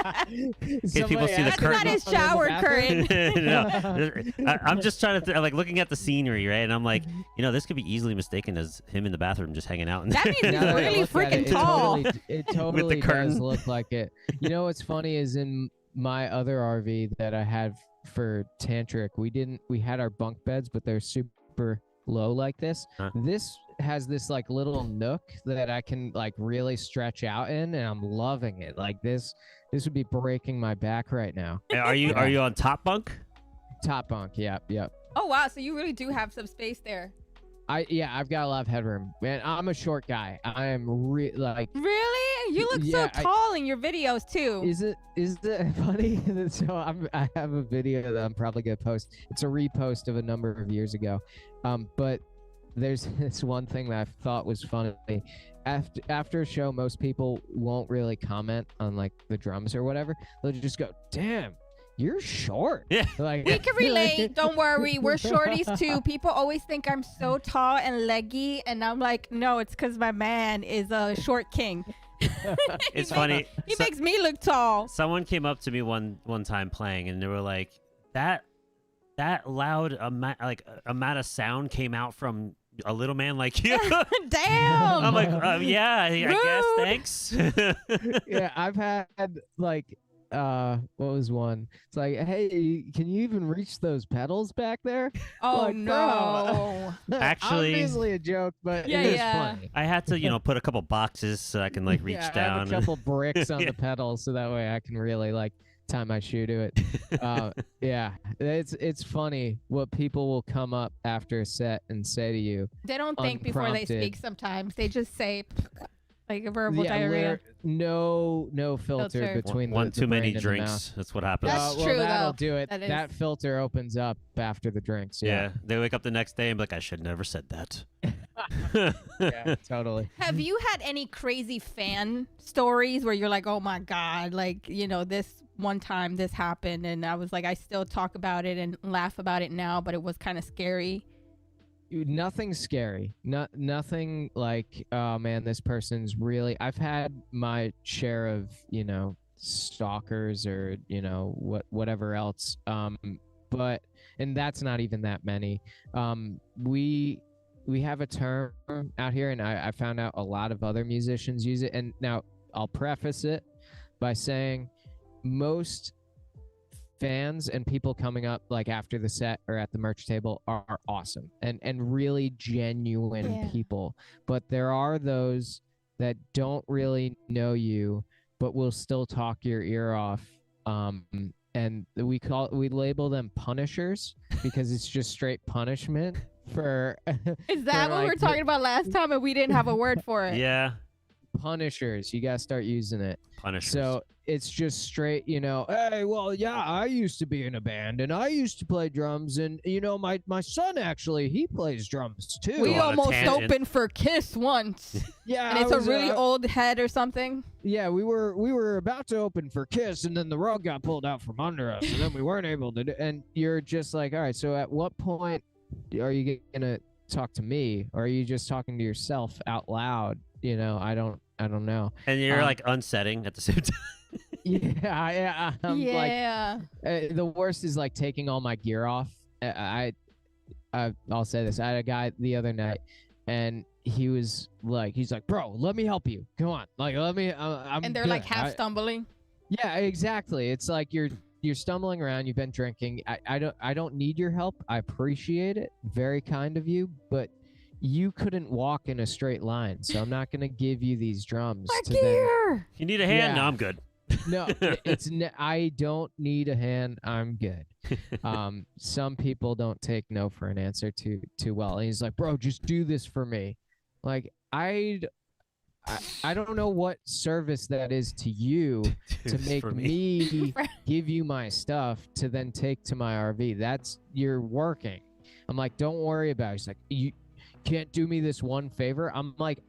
people see the That's curtain. not his shower curtain. No, I'm just trying to like looking at the scenery, right? And I'm like, this could be easily mistaken as him in the bathroom just hanging out. That means he's Now that I really look at freaking tall. It totally curtain. does look like it. You know what's funny is in my other RV that I had for Tantric, we had our bunk beds, but they're super low like this. Huh. This has this like little nook that I can like really stretch out in, and I'm loving it. Like this would be breaking my back right now. Are you on top bunk? Top bunk, yep. Oh wow, so you really do have some space there. I've got a lot of headroom. Man, I'm a short guy. I am like. Really? You look Yeah, so tall in your videos too. Is it funny? So I have a video that I'm probably gonna post. It's a repost of a number of years ago, but there's this one thing that I thought was funny. After a show, most people won't really comment on like the drums or whatever. They'll just go, "Damn, you're short." Yeah. Like, We can relate. Don't worry. We're shorties too. People always think I'm so tall and leggy, and I'm like, no, it's because my man is a short king. It's funny. He makes me look tall. Someone came up to me one time playing, and they were like, "That loud amount of sound came out from a little man like you." Damn. I'm like, yeah, I guess. Rude. Thanks. Yeah, I've had like what was one? It's like, hey, can you even reach those pedals back there? Oh Like, no. Actually- obviously a joke, but Yeah, it is yeah. funny. I had to, put a couple boxes so I can like reach Yeah, I down. have a couple bricks on the pedals, so that way I can really like tie my shoe to it. Yeah, it's funny what people will come up after a set and say to you. They don't think before they Unprompted. speak sometimes. They just say like a verbal Yeah, diarrhea. no filter Filter. between One the too many brain and the drinks. mouth. That's what happens. That's well, true, that'll though. do it. That is. That filter opens up after the drinks. Yeah. They wake up the next day and be like, I should never said that. Yeah, totally. Have you had any crazy fan stories where you're like, oh my God, like, this one time this happened and I was like, I still talk about it and laugh about it now, but it was kind of scary. Nothing scary. Nothing like, oh man, this person's really. I've had my share of, stalkers or, whatever else. But and that's not even that many. We have a term out here, and I found out a lot of other musicians use it. And now I'll preface it by saying most fans and people coming up like after the set or at the merch table are awesome and really genuine Yeah. people. But there are those that don't really know you, but will still talk your ear off. And we label them punishers because it's just straight punishment for Is that for, what we were like, talking about last time and we didn't have a word for it? Yeah. punishers. You gotta start using it. Punishers. So it's just straight, hey, well, yeah, I used to be in a band and I used to play drums, and my son actually, he plays drums too. We Go on a almost tangent. opened for Kiss once. Yeah, And I it's a was, really old head or something. Yeah, we were about to open for Kiss, and then the rug got pulled out from under us, and then we weren't able to do. And you're just like, all right, so at what point are you gonna talk to me, or are you just talking to yourself out loud? I don't know. and you're like unsetting at the same time. Yeah, Yeah. the worst is like taking all my gear off. I'll say this. I had a guy the other night, and he's like, bro, let me help you. Come on, like let me. I'm And they're good. like half stumbling. Yeah, exactly. It's like you're stumbling around. You've been drinking. I don't need your help. I appreciate it. Very kind of you, but you couldn't walk in a straight line, so I'm not gonna give you these drums. My to then- gear. You need a hand? Yeah. No, I'm good. No, I don't need a hand. I'm good. Some people don't take no for an answer too well. And he's like, bro, just do this for me. Like I don't know what service that is to you to make For me give you my stuff to then take to my RV. That's you're working. I'm like, don't worry about it. He's like, you can't do me this one favor. I'm like,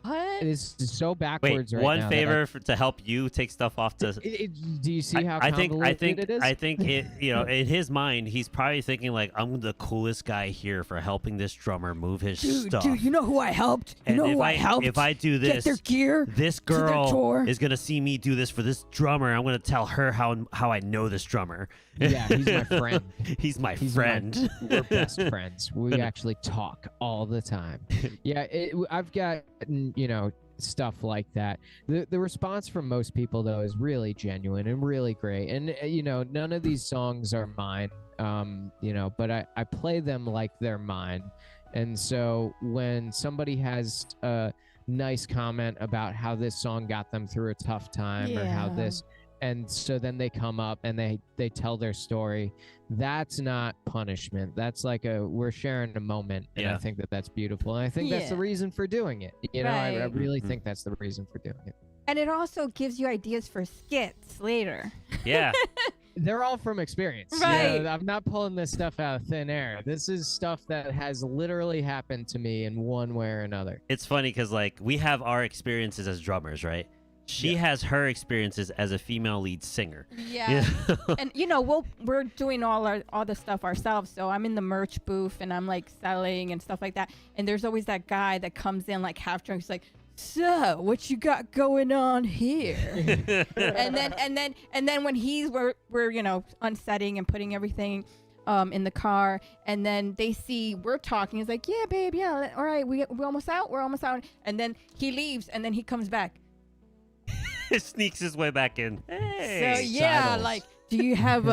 What? This is so Wait, backwards right one now. favor to help you take stuff off to. Do you see how I think convoluted it is? I think it, in his mind he's probably thinking like, I'm the coolest guy here for helping this drummer move his stuff. Dude, you know who I helped? And if I do get this, their gear this to their girl tour. is gonna see me do this for this drummer. I'm gonna tell her how I know this drummer. Yeah, he's my friend. He's my friend. We're best friends. We actually talk all the time. Yeah, I've got stuff like that. The response from most people though is really genuine and really great. And none of these songs are mine. But I play them like they're mine. And so when somebody has a nice comment about how this song got them through a tough time or how this, and so then they come up and they tell their story, that's not punishment. That's like we're sharing a moment. And I think that's beautiful. And I think that's the reason for doing it. I really think that's the reason for doing it. And it also gives you ideas for skits later. Yeah. They're all from experience. Right. I'm not pulling this stuff out of thin air. This is stuff that has literally happened to me in one way or another. It's funny because like we have our experiences as drummers, right? She has her experiences as a female lead singer. Yeah. And we're doing all the stuff ourselves. So I'm in the merch booth and I'm like selling and stuff like that. And there's always that guy that comes in like half drunk. He's like, "So, what you got going on here?" and then when we're unsetting and putting everything in the car, and then they see we're talking. He's like, "Yeah, babe, yeah, all right, we almost out. We're almost out." And then he leaves, and then he comes back. Sneaks his way back in. Hey. So yeah, Sidles. like, do you have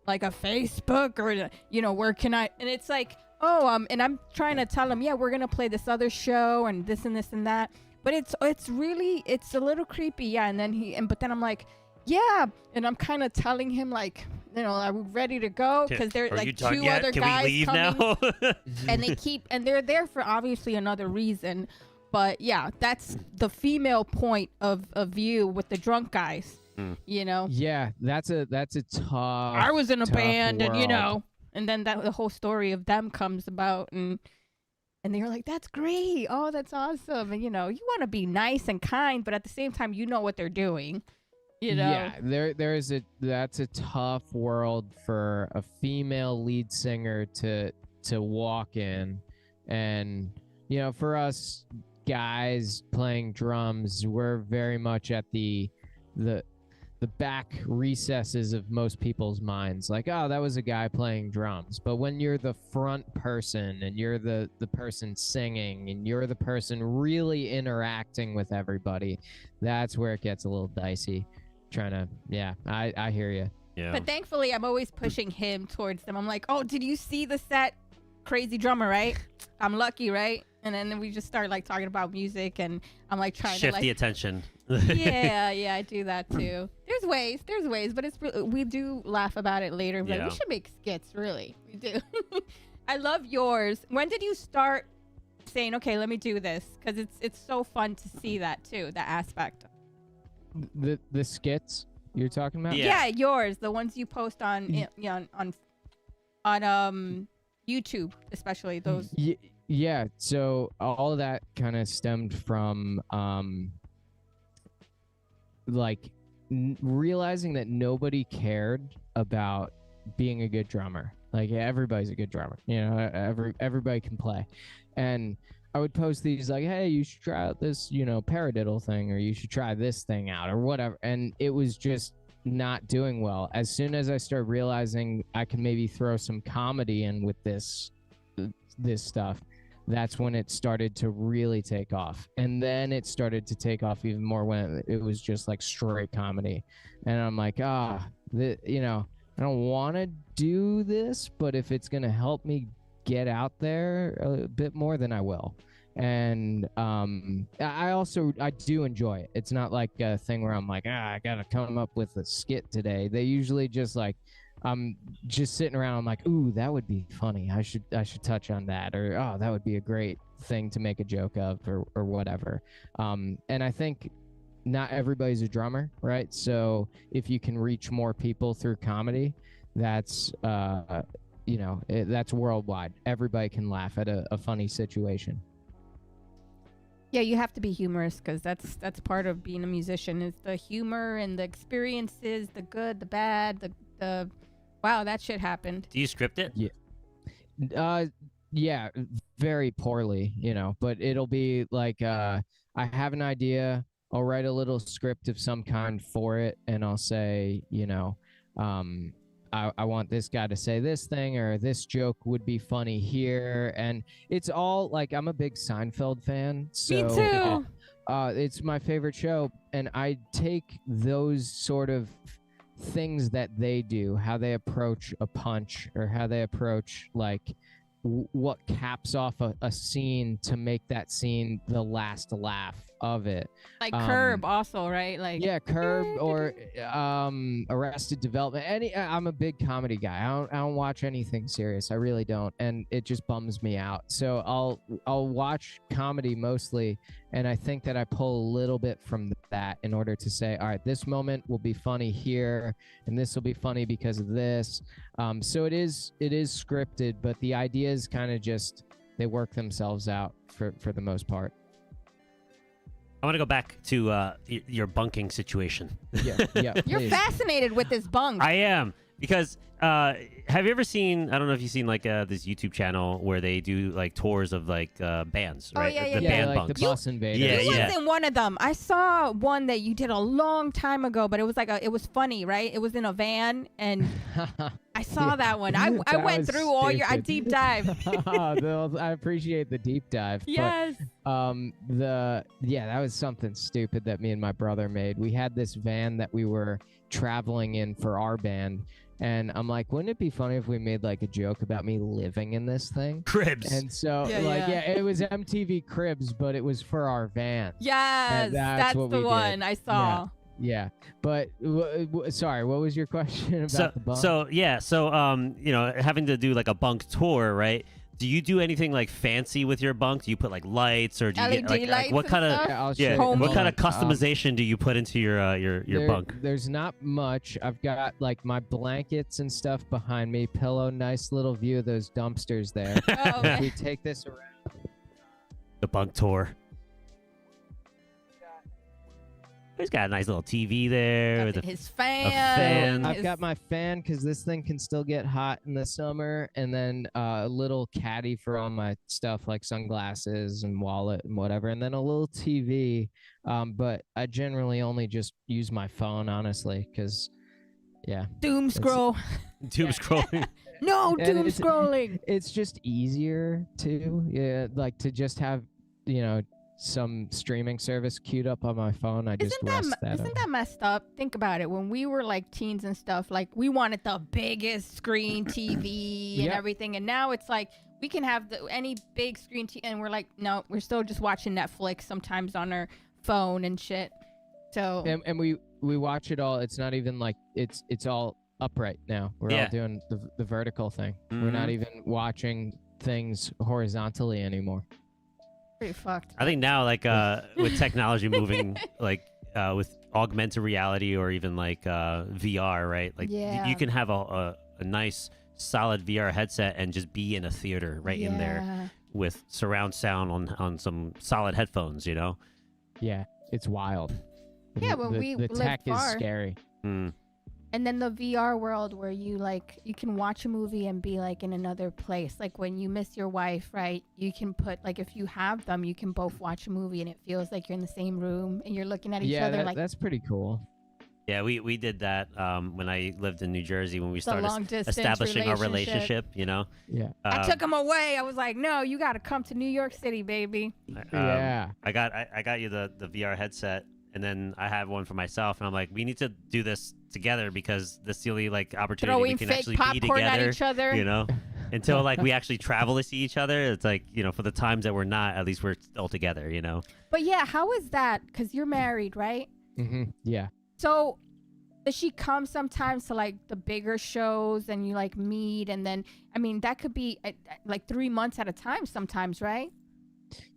like a Facebook or where can I? And it's like, and I'm trying to tell him, yeah, we're gonna play this other show and this and this and that. But it's a little creepy, yeah. And then but then I'm like, yeah, and I'm kind of telling him like, are we ready to go? Because there's like two other guys we leave coming, now? and they're there for obviously another reason. But yeah, that's the female point of view with the drunk guys. Yeah, that's a tough. I was in a band, world. and then the whole story of them comes about, and they're like, "That's great! Oh, that's awesome!" And you want to be nice and kind, but at the same time, you know what they're doing. Yeah, that's a tough world for a female lead singer to walk in, and for us guys playing drums, we're very much at the back recesses of most people's minds, like, oh, that was a guy playing drums. But when you're the front person and you're the person singing and you're the person really interacting with everybody, that's where it gets a little dicey. I hear you. Yeah. But thankfully, I'm always pushing him towards them. I'm like, "Oh, did you see the set? Crazy drummer, right? I'm lucky, right?" And then we just start like talking about music, and I'm like trying shift to the attention. yeah, I do that too. There's ways, but we do laugh about it later. But we should make skits, really. We do. I love yours. When did you start saying, "Okay, let me do this"? Because it's so fun to see that too, that aspect. The skits you're talking about? Yeah, yours, the ones you post on YouTube, especially those. Yeah, so all of that kind of stemmed from realizing that nobody cared about being a good drummer. Like, everybody's a good drummer, everybody can play. And I would post these like, "Hey, you should try out this, paradiddle thing, or you should try this thing out," or whatever. And it was just not doing well. As soon as I started realizing I could maybe throw some comedy in with this stuff, that's when it started to really take off. And then it started to take off even more when it was just like straight comedy. And I'm like, I don't want to do this, but if it's going to help me get out there a bit more, then I will. And I do enjoy it. It's not like a thing where I'm like, I gotta come up with a skit today. They usually just like, I'm just sitting around, I'm like, ooh, that would be funny, I should touch on that, or oh, that would be a great thing to make a joke of, or whatever. And I think not everybody's a drummer, right? So if you can reach more people through comedy, that's that's worldwide. Everybody can laugh at a funny situation. Yeah, you have to be humorous because that's part of being a musician is the humor and the experiences, the good, the bad, the wow, that shit happened. Do you script it? Yeah, very poorly, but it'll be like I have an idea, I'll write a little script of some kind for it, and I'll say, I want this guy to say this thing, or this joke would be funny here, and it's all like, I'm a big Seinfeld fan, so Me too. it's my favorite show, and I take those sort of things that they do, how they approach a punch, or how they approach like what caps off a scene to make that scene the last laugh of it. Like Curb also, right? Like yeah, Curb or Arrested Development. I'm a big comedy guy. I don't watch anything serious. I really don't, and it just bums me out. So I'll watch comedy mostly, and I think that I pull a little bit from that in order to say, all right, this moment will be funny here, and this will be funny because of this. So it is scripted, but the ideas kind of just, they work themselves out for the most part. I want to go back to your bunking situation. Yeah. You're fascinated with this bunk. I am, because have you ever seen, I don't know if you've seen like this YouTube channel where they do like tours of like bands, Oh, right? yeah, The yeah, band like bunks. the Bus Invaders. Yeah, You yeah. wasn't one of them. I saw one that you did a long time ago, but it was like it was funny, right? It was in a van, and I saw that one. I That went was through all your I stupid. deep dive. I appreciate the deep dive. Yes. But that was something stupid that me and my brother made. We had this van that we were traveling in for our band, and I'm like, wouldn't it be funny if we made like a joke about me living in this thing? Cribs. And so Yeah. it was MTV Cribs, but it was for our van. Yes, that's what the we did. one I saw. Yeah, but sorry, what was your question about the bunk? So having to do like a bunk tour, right? Do you do anything like fancy with your bunk? Do you put like lights, or do you LED get lights what and kind of stuff? I'll show yeah? you. Homey. What kind of Um, customization do you put into your bunk? There's not much. I've got like my blankets and stuff behind me, pillow, nice little view of those dumpsters there. Oh, If we okay. take this around, The bunk tour. He's got a nice little TV there with His fan. fan. I've got my fan because this thing can still get hot in the summer, and then a little caddy for all my stuff like sunglasses and wallet and whatever, and then a little TV. But I generally only just use my phone, honestly, because doom scroll. doom scrolling. No And doom it's- scrolling. it's just easier to like to just have some streaming service queued up on my phone. I just rest that Isn't on. that messed up? Think about it. When we were like teens and stuff, like we wanted the biggest screen TV and Yeah. everything, and now it's like we can have any big screen TV, and we're like, no, we're still just watching Netflix sometimes on our phone and shit. So And we watch it all. It's not even like it's all upright now. We're Yeah. all doing the vertical thing. We're not Mhm. even watching things horizontally anymore. pretty fucked. I think now, like with technology moving, like with augmented reality or even like VR, right? Like Yeah. you can have a nice solid VR headset and just be in a theater right in there Yeah. with surround sound on some solid headphones, you know? Yeah, it's wild. Yeah, when the we lived tech is far. scary. Mm. And then the VR world where you can watch a movie and be like in another place. Like when you miss your wife, right? You can put like if you have them, you can both watch a movie and it feels like you're in the same room and you're looking at each Yeah, other like that's pretty cool. Yeah, we did that when I lived in New Jersey when we it's a started long distance establishing our relationship, you know? Yeah. I took him away. I was like, no, you got to come to New York City, baby. Yeah. I got you the VR headset, and then I have one for myself, and I'm like, we need to do this together because this is the only like opportunity we Throwing can fake actually be popcorn at together, each other. you know? Until like we actually travel to see each other, it's like, you know, for the times that we're not, at least we're all together, you know? But yeah, how is that? Because you're married, right? Yeah. So does she come sometimes to like the bigger shows and you like meet and then, I mean, that could be like 3 months at a time sometimes, right?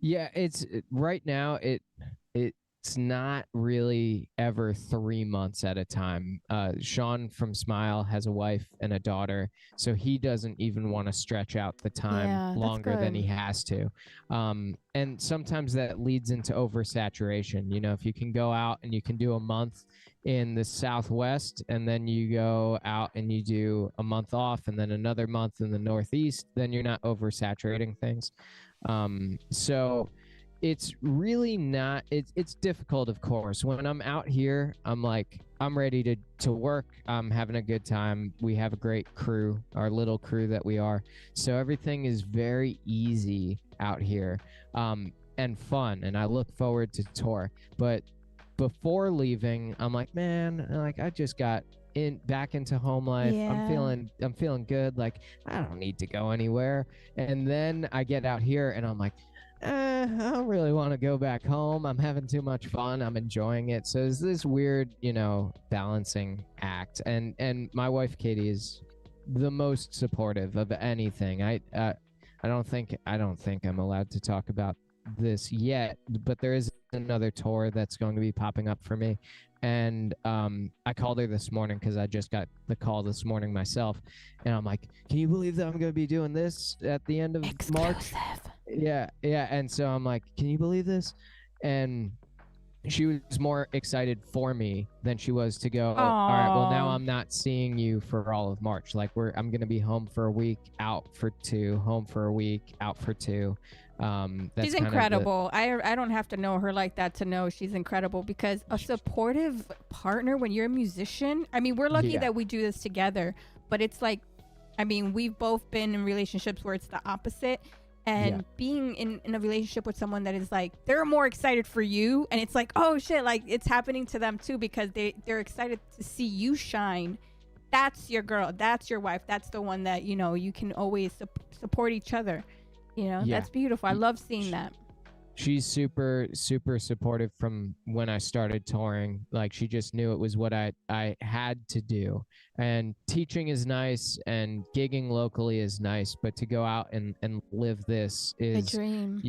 Yeah, it's right now it's not really ever 3 months at a time. Sean from Smile has a wife and a daughter, so he doesn't even want to stretch out the time longer than he has to. And sometimes that leads into oversaturation. You know, if you can go out and you can do a month in the Southwest, and then you go out and you do a month off and then another month in the Northeast, then you're not oversaturating things. So it's really not, it's difficult, of course. When I'm out here, I'm like, I'm ready to work. I'm having a good time. We have a great crew, our little crew that we are. So everything is very easy out here, and fun. And I look forward to tour. But before leaving, I'm like, man, like I just got back into home life. I'm feeling good. Like I don't need to go anywhere. And then I get out here and I'm like, I don't really want to go back home. I'm having too much fun. I'm enjoying it. So it's this weird, you know, balancing act. And my wife Katie is the most supportive of anything. I don't think I'm allowed to talk about this yet, but there is another tour that's going to be popping up for me. And I called her this morning because I just got the call this morning myself, and I'm like, can you believe that I'm going to be doing this at the end of March? Yeah. And so I'm like, can you believe this? And she was more excited for me than she was to go, all right, well, now I'm not seeing you for all of March. Like I'm going to be home for a week, out for 2, home for a week, out for 2. She's incredible. I don't have to know her like that to know she's incredible, because a supportive partner when you're a musician, I mean, we're lucky that we do this together, but it's like, I mean, we've both been in relationships where it's the opposite. And being in a relationship with someone that is like, they're more excited for you, and it's like, oh shit, like it's happening to them too, because they're excited to see you shine. That's your girl, that's your wife, that's the one that, you know, you can always support each other, you know. That's beautiful. I love seeing that. She's super supportive from when I started touring. Like she just knew it was what I had to do. And teaching is nice and gigging locally is nice, but to go out and live this is a dream.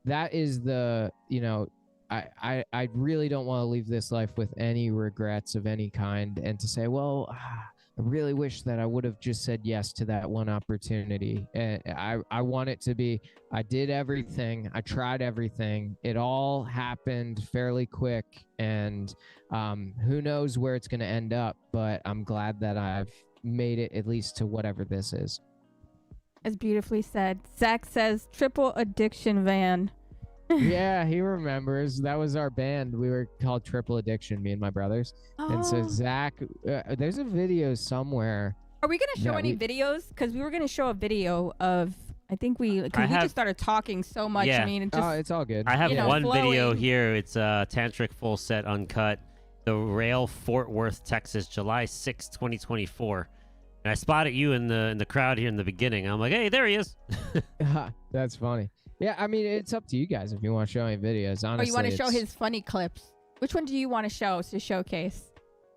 That is the, you know, I really don't want to leave this life with any regrets of any kind, and to say, well, I really wish that I would have just said yes to that one opportunity. And I want it to be, I did everything. I tried everything. It all happened fairly quick. And who knows where it's going to end up. But I'm glad that I've made it at least to whatever this is. As beautifully said. Zach says, triple addiction van. Yeah, he remembers. That was our band. We were called Triple Addiction, me and my brothers. And so Zach, there's a video somewhere. Are we gonna show any videos? Because we were gonna show a video of, I think we just started talking so much. Yeah. I mean, it's all good. I have one flowing. video here. It's Tantric full set uncut. The Rail, Fort Worth, Texas, July 6, 2024. And I spotted you in the crowd here in the beginning. I'm like, hey, there he is. That's funny. Yeah, I mean, it's up to you guys if you want to show any videos. Honestly, or you want to show his funny clips. Which one do you want to show to showcase?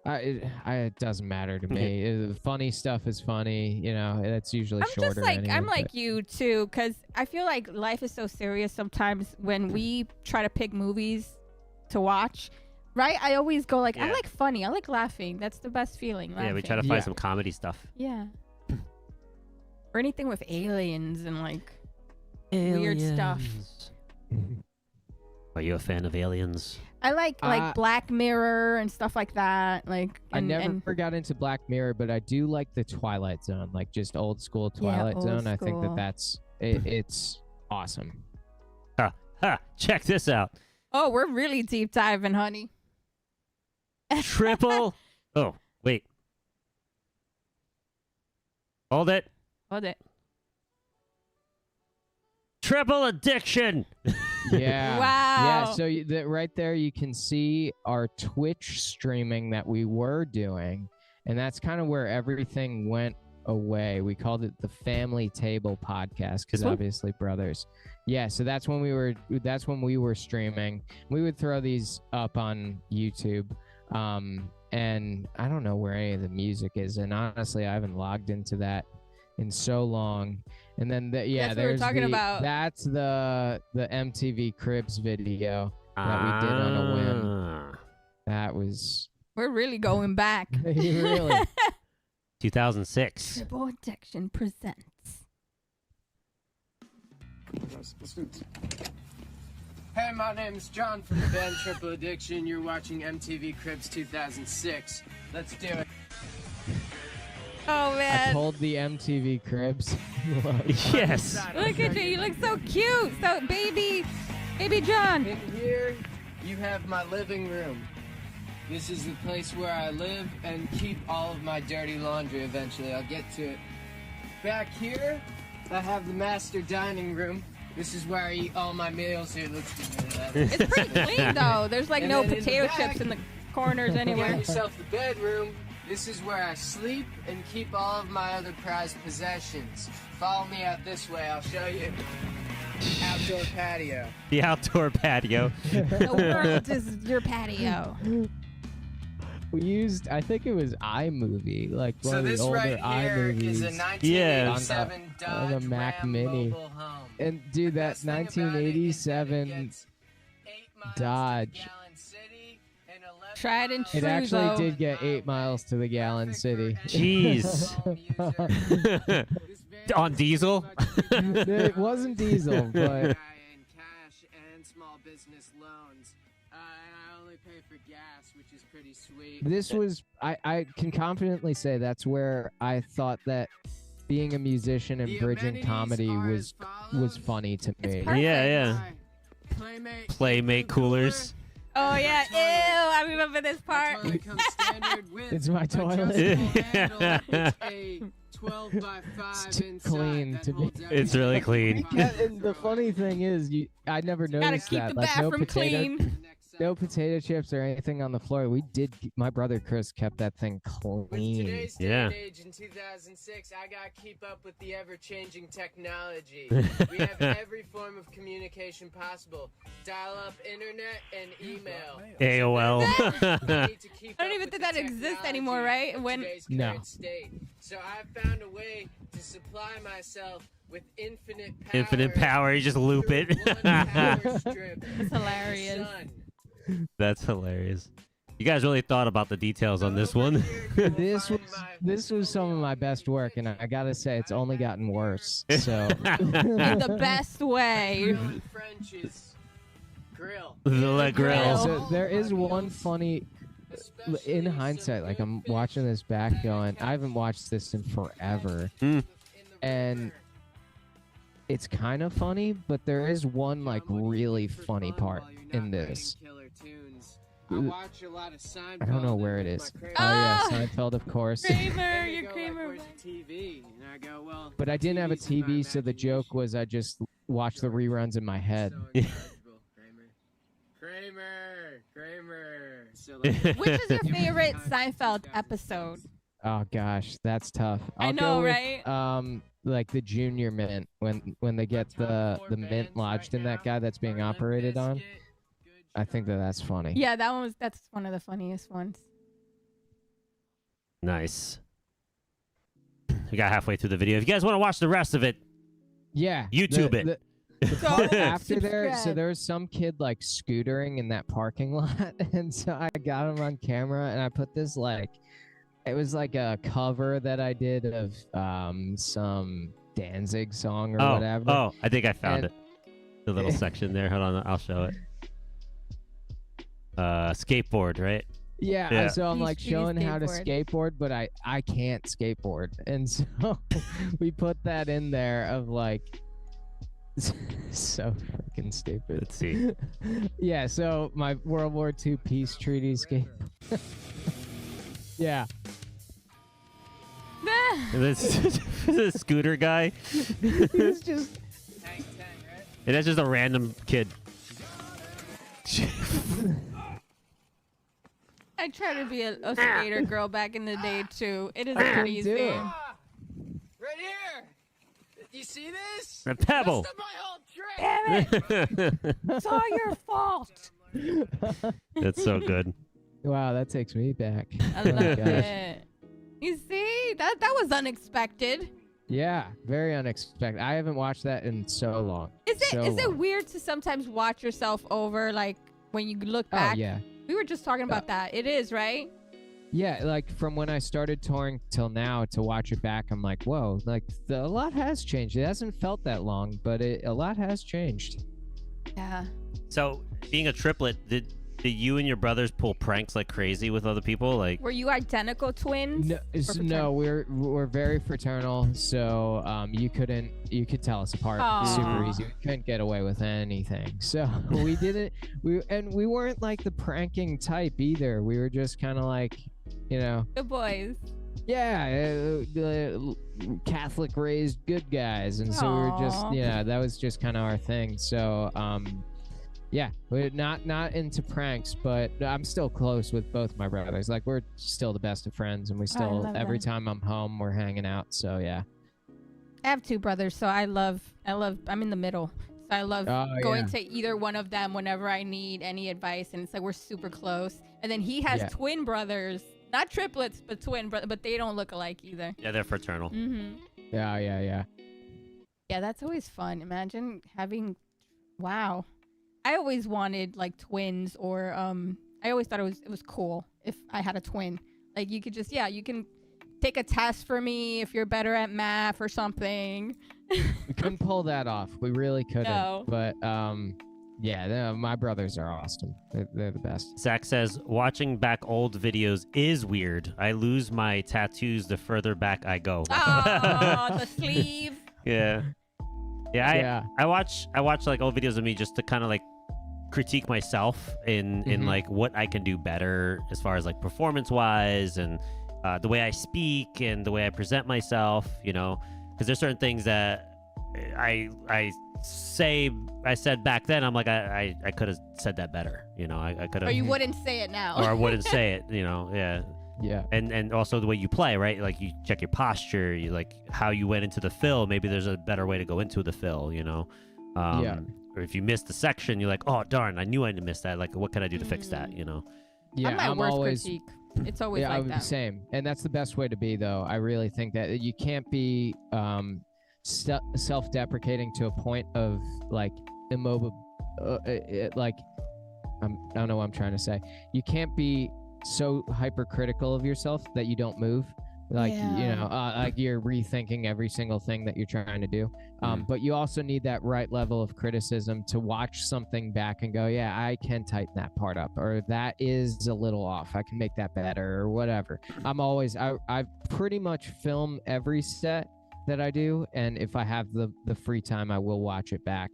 It doesn't matter to me. Funny stuff is funny. You know, it's usually shorter. Just like, anyway, I'm like you too, because I feel like life is so serious sometimes when we try to pick movies to watch. Right? I always go like, I like funny. I like laughing. That's the best feeling. Laughing. Yeah, we try to find some comedy stuff. Yeah. Or anything with aliens and like weird stuff. Are you a fan of aliens? I like Black Mirror and stuff like that. Like I never got into Black Mirror, but I do like the Twilight Zone, like just old school Twilight Zone. I think that's it's awesome. Check this out. Oh, we're really deep diving, honey. Triple. Oh, wait. Hold it. Triple addiction. Yeah. Wow. Yeah. So right there, you can see our Twitch streaming that we were doing, and that's kind of where everything went away. We called it the Family Table Podcast because obviously brothers. Yeah. So that's when we were streaming. We would throw these up on YouTube. And I don't know where any of the music is, and honestly, I haven't logged into that in so long. And then that's what we're talking about. That's the MTV Cribs video that we did on a whim. was We're really going back. really 2006. Triple Addiction presents. Hey, my name's John from the band Triple Addiction. You're watching MTV Cribs 2006. Let's do it. Oh I man. pulled the MTV Cribs. Yes. Look at you. You look so cute. So baby John. In here, you have my living room. This is the place where I live and keep all of my dirty laundry eventually. I'll get to it. Back here, I have the master dining room. This is where I eat all my meals. Here, let's do that. It's pretty clean though. There's like And no then in the potato back, chips in the corners Get anywhere. yourself the bedroom. This is where I sleep and keep all of my other prized possessions. Follow me out this way. I'll show you. Outdoor patio. The outdoor patio. The world is your patio. We used, I think it was iMovie, like one So of the this older right here is a iMovies. 1987 on the Dodge Mac Ram Mini. mobile home. And dude, that Best thing about it is that it 1987 gets 8 miles to Dodge. Gallon City and 11 Tried and miles It true, actually though. did get 8 miles to the Gallon Perfect City. for Jeez. any home user. This van On is diesel? pretty much It wasn't diesel, but and cash and small business loans. And I only pay for gas, which is pretty sweet. this was, I can confidently say that's where I thought that being a musician and The bridging amenities comedy are was as follows. funny to It's me. perfect. Yeah. Playmate coolers. Oh yeah. Ew, I remember this part. Toilet comes standard with It's my toilet. adjustable handle with a 12 by 5 It's too inside clean that to be- holds It's really everything. clean. Yeah, and the funny thing is, I never Gotta noticed keep that. the Like no bathroom potato, clean. no potato chips or anything on the floor. We did. My brother Chris kept that thing With clean. today's day Yeah. and age in 2006, I gotta keep up with the ever-changing technology. We have every form of communication possible: dial-up internet and email. AOL. I need to keep I don't up even with think the that exists technology anymore, right? of When- today's No. current state. So I've found a way to supply myself with infinite power. Infinite power. You just loop through it. one power strip That's of the hilarious. sun. That's hilarious. You guys really thought about the details on this Over one. here you will This was find my this was some of my best work, and I gotta say it's only gotten worse. So In the best way. grill in French is grill. The grill. Yeah, Oh. so there is one funny. In hindsight, like I'm watching this back, going, I haven't watched this in forever, and it's kind of funny, but there is one like really funny part in this. I watch a lot of Seinfeld. I don't know where it is. Oh yeah, Ah! Seinfeld, of course. Kramer, you're Kramer. Where's the TV? And I go, well. But I didn't have a TV's in my TV, so the joke was I just watched the reruns in my head. So incorrigible, Kramer. So like, Which is your favorite Seinfeld episode? Oh gosh, that's tough. I'll know, go with, right? Like the junior mint when they get the mint lodged in that guy that's being operated on. I think that's funny. Yeah, that's one of the funniest ones. Nice. We got halfway through the video. If you guys want to watch the rest of it, Yeah. YouTube it. The part Go after there, so subscribe. there was some kid like scootering in that parking lot, and so I got him on camera, and I put this like, it was like a cover that I did of some Danzig song or whatever. Oh, I think I found And- it. The little section there. Hold on, I'll show it. Skateboard, right? Yeah, Yeah. so I'm Beach like Street showing how to skateboard. skateboard, but I can't skateboard, and so we put that in there of like, so freaking stupid. Let's see. Yeah, so my World War II peace treaty skate. Yeah, This scooter guy. it's just Tank 10, right? And that's just a random kid. I tried to be a skater girl back in the day too. It is couldn't not do easy. it. Ah, right here. You see this? A pebble. That's my whole trick. Damn it! It's all your fault. That's so good. wow, that takes me back. I Oh my love gosh. it. You see, that was unexpected. Yeah, very unexpected. I haven't watched that in so long. Is So it long. weird to sometimes watch yourself over, like when you look Oh back? yeah. We were just talking about that. It is, right? Yeah, like from when I started touring till now, to watch it back, I'm like, whoa, like a lot has changed. It hasn't felt that long, but a lot has changed. Yeah. So, being a triplet, did you and your brothers pull pranks like crazy with other people? Like, Were you identical twins? No, Or no, we're very fraternal, so you could tell us apart super Aw. easy. We couldn't get away with anything, so we didn't. We weren't like the pranking type either. We were just kind of like, Good boys. yeah, Catholic raised good guys, and so we were just, Aw. that was just kind of our thing. So yeah, we're not into pranks, but I'm still close with both my brothers. Like, we're still the best of friends, and we still love every that. time I'm home, we're hanging out. So yeah. I have two brothers, so I'm in the middle. So I love going to either one of them whenever I need any advice, and it's like we're super close. And then he has twin brothers, not triplets, but twin brothers, but they don't look alike either. yeah, they're fraternal. Mm-hmm. Yeah. Yeah, that's always fun. Imagine having, wow. I always wanted like twins, or I always thought it was cool if I had a twin. Like you could just, you can take a test for me if you're better at math or something. We couldn't pull that off. We really couldn't. No. But yeah, my brothers are awesome. They're the best. Zach says, watching back old videos is weird. I lose my tattoos the further back I go. Oh, the sleeve. Yeah. Yeah, Yeah. I watch like old videos of me just to kind of like critique myself in Mhm. like what I can do better as far as like performance wise and the way I speak and the way I present myself, because there's certain things that I said back then. I'm like, I could have said that better, I could have, Or you wouldn't say it now. or I wouldn't say it, yeah. Yeah. And also the way you play, right? Like you check your posture, you like how you went into the fill. Maybe there's a better way to go into the fill, Yeah. Or if you missed the section, you're like, oh darn, I knew I missed that. Like, what can I do to fix that? Yeah. I'm my worst critique. It's always like that. Same. And that's the best way to be, though. I really think that you can't be self-deprecating to a point of like immobile. Like, I don't know what I'm trying to say. You can't be so hypercritical of yourself that you don't move. Like, like you're rethinking every single thing that you're trying to do. But you also need that right level of criticism to watch something back and go, yeah, I can tighten that part up, or that is a little off. I can make that better, or whatever. I pretty much film every set that I do. And if I have the free time, I will watch it back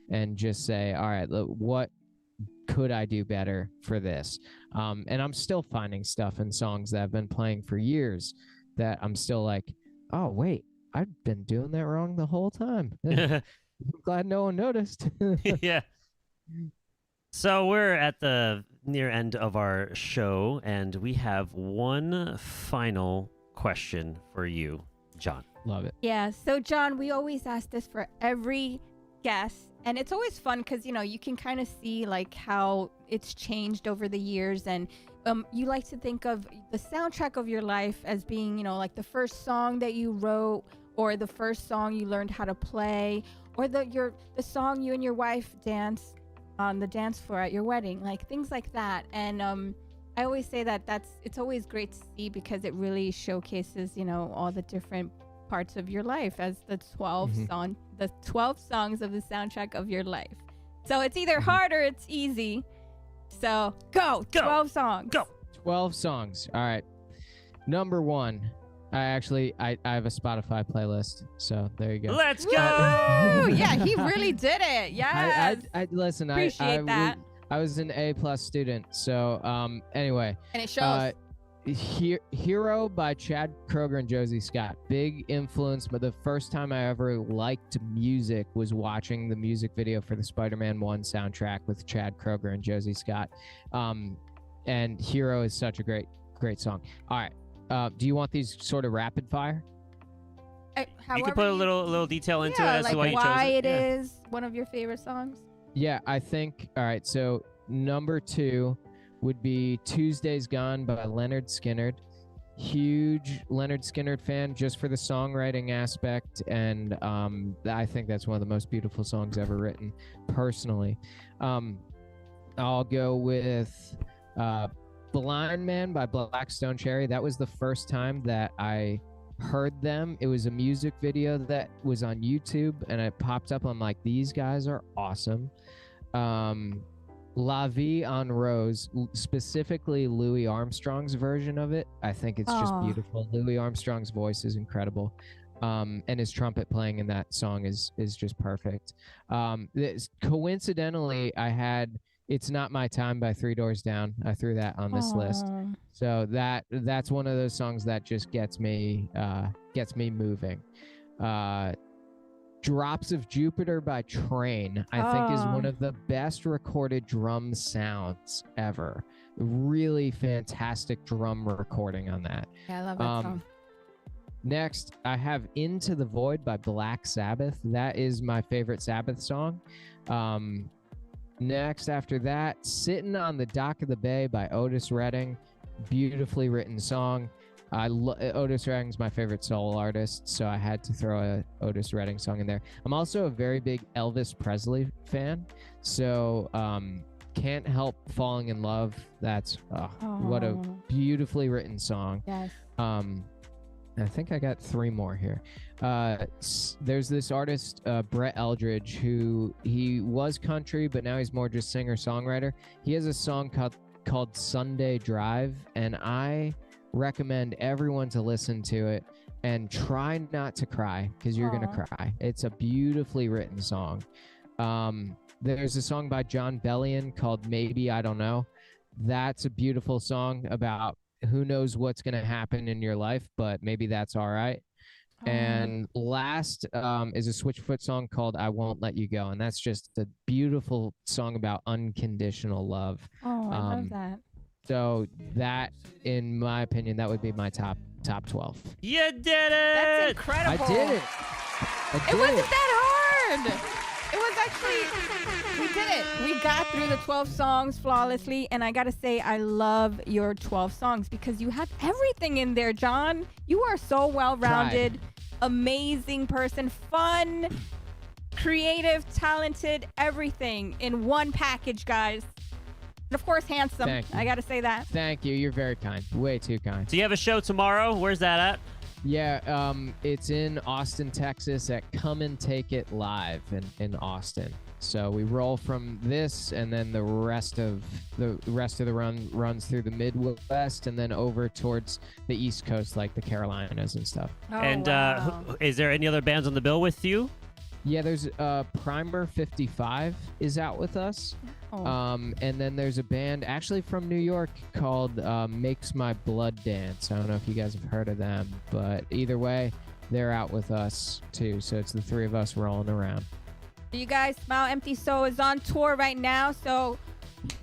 and just say, all right, look, what could I do better for this? And I'm still finding stuff in songs that I've been playing for years that I'm still like, oh, wait, I've been doing that wrong the whole time. I'm glad no one noticed. Yeah. So we're at the near end of our show, and we have one final question for you, John. Love it. Yeah. So, John, we always ask this for every guest, and it's always fun because, you can kind of see like how it's changed over the years. And you like to think of the soundtrack of your life as being, like the first song that you wrote, or the first song you learned how to play, or the song you and your wife danced on the dance floor at your wedding, like things like that. And I always say that it's always great to see because it really showcases, all the different parts of your life as the 12 songs of the soundtrack of your life. So it's either hard or it's easy. So go 12 songs. Go. 12 songs. All right. Number 1. I have a Spotify playlist. So there you go. Let's go. Woo! Yeah, he really did it. Yes. I listen. Appreciate that. I was an A+ student. So anyway. And it shows. Hero by Chad Kroeger and Josie Scott. Big influence, but the first time I ever liked music was watching the music video for the Spider-Man 1 soundtrack with Chad Kroeger and Josie Scott. And Hero is such a great song. All right. Do you want these sort of rapid fire? You can put a little detail into it as like to why you chose why it. it is one of your favorite songs. Yeah, I think. All right. So number 2 would be Tuesday's Gone by Leonard Skinner. Huge Leonard Skinner fan just for the songwriting aspect, and I think that's one of the most beautiful songs ever written, personally. I'll go with Blind Man by Black Stone Cherry. That was the first time that I heard them. It was a music video that was on YouTube, and it popped up. I'm like, these guys are awesome. La Vie en Rose, specifically Louis Armstrong's version of it. I think it's just beautiful. Louis Armstrong's voice is incredible. And his trumpet playing in that song is just perfect. Coincidentally, I had It's Not My Time by Three Doors Down. I threw that on this list. So that's one of those songs that just gets me moving. Drops of Jupiter by Train, I think, is one of the best recorded drum sounds ever. Really fantastic drum recording on that. Yeah, I love that song. Next, I have Into the Void by Black Sabbath. That is my favorite Sabbath song. Next, after that, Sitting on the Dock of the Bay by Otis Redding. Beautifully written song. Otis Redding's my favorite soul artist, so I had to throw a Otis Redding song in there. I'm also a very big Elvis Presley fan, so Can't Help Falling in Love. That's what a beautifully written song. Yes. I think I got 3 more here. There's this artist, Brett Eldridge, who he was country, but now he's more just singer-songwriter. He has a song called Sunday Drive, and I recommend everyone to listen to it and try not to cry, because you're going to cry. It's a beautifully written song. There's a song by John Bellion called Maybe I Don't Know. That's a beautiful song about who knows what's going to happen in your life, but maybe that's all right. And last is a Switchfoot song called I Won't Let You Go, and that's just a beautiful song about unconditional love. I love that. So that, in my opinion, that would be my top 12. You did it! That's incredible. I did it. It wasn't that hard. It was actually, we did it. We got through the 12 songs flawlessly, and I gotta say, I love your 12 songs because you have everything in there, Jon. You are so well-rounded, amazing person, fun, creative, talented, everything in one package, guys. And of course, handsome. Thank you. I gotta say that. Thank you. You're very kind. Way too kind. So you have a show tomorrow. Where's that at? Yeah, it's in Austin, Texas at Come and Take It Live in Austin. So we roll from this, and then the rest of the run runs through the Midwest, and then over towards the East Coast, like the Carolinas and stuff. Wow. Is there any other bands on the bill with you? Yeah, there's Primer 55 is out with us. And then there's a band actually from New York called Makes My Blood Dance. I don't know if you guys have heard of them, but either way, they're out with us too. So it's the 3 of us rolling around. You guys, Smile Empty Soul is on tour right now, so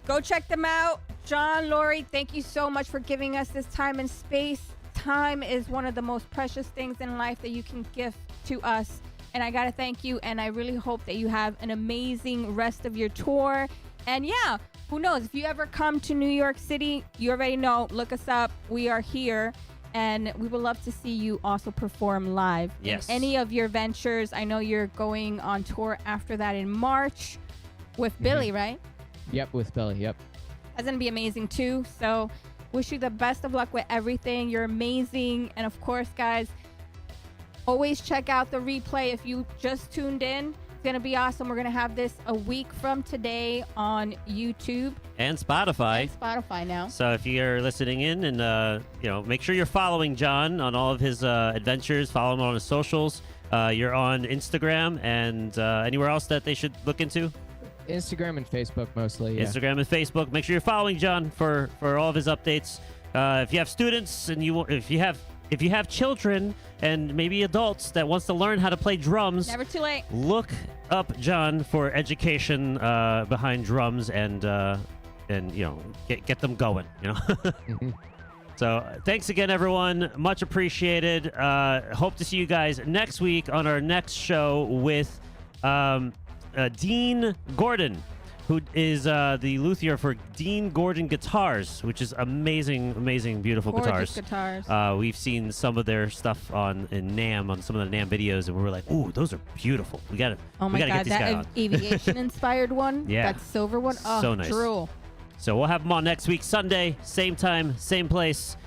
go check them out. Jon Loree, thank you so much for giving us this time and space. Time is one of the most precious things in life that you can give to us. And I got to thank you, and I really hope that you have an amazing rest of your tour. And yeah, who knows? If you ever come to New York City, you already know, look us up. We are here, and we would love to see you also perform live. Yes. In any of your ventures. I know you're going on tour after that in March with Billy, right? Yep, with Billy, yep. That's going to be amazing too. So wish you the best of luck with everything. You're amazing. And of course, guys, always check out the replay if you just tuned in. It's going to be awesome. We're going to have this a week from today on YouTube. And Spotify. And Spotify now. So if you're listening in, and make sure you're following Jon on all of his adventures. Follow him on his socials. You're on Instagram and anywhere else that they should look into? Instagram and Facebook mostly, yeah. Instagram and Facebook. Make sure you're following Jon for all of his updates. If you have students and if you have children and maybe adults that wants to learn how to play drums, Never too late. look up Jon for education behind drums and get them going. So thanks again, everyone. Much appreciated. Hope to see you guys next week on our next show with Dean Gordon, who is the luthier for Dean Gordon Guitars, which is amazing, beautiful Gorgeous guitars. We've seen some of their stuff on NAMM, on some of the NAMM videos, and we were like, "Ooh, those are beautiful. We gotta Oh my get God, these guys that on." aviation inspired one. Yeah. That silver one. Oh, So nice. drool. So we'll have him on next week, Sunday, same time, same place.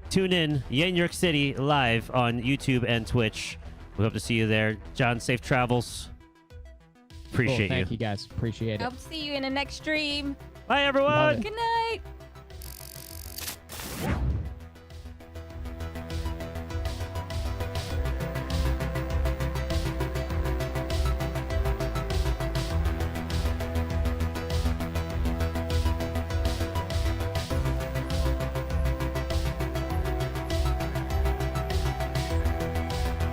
Tune in, YenYorkCity live on YouTube and Twitch. We hope to see you there. John, safe travels. Appreciate Thank you guys. Appreciate it. I'll see you in the next stream. Bye, everyone. Good night.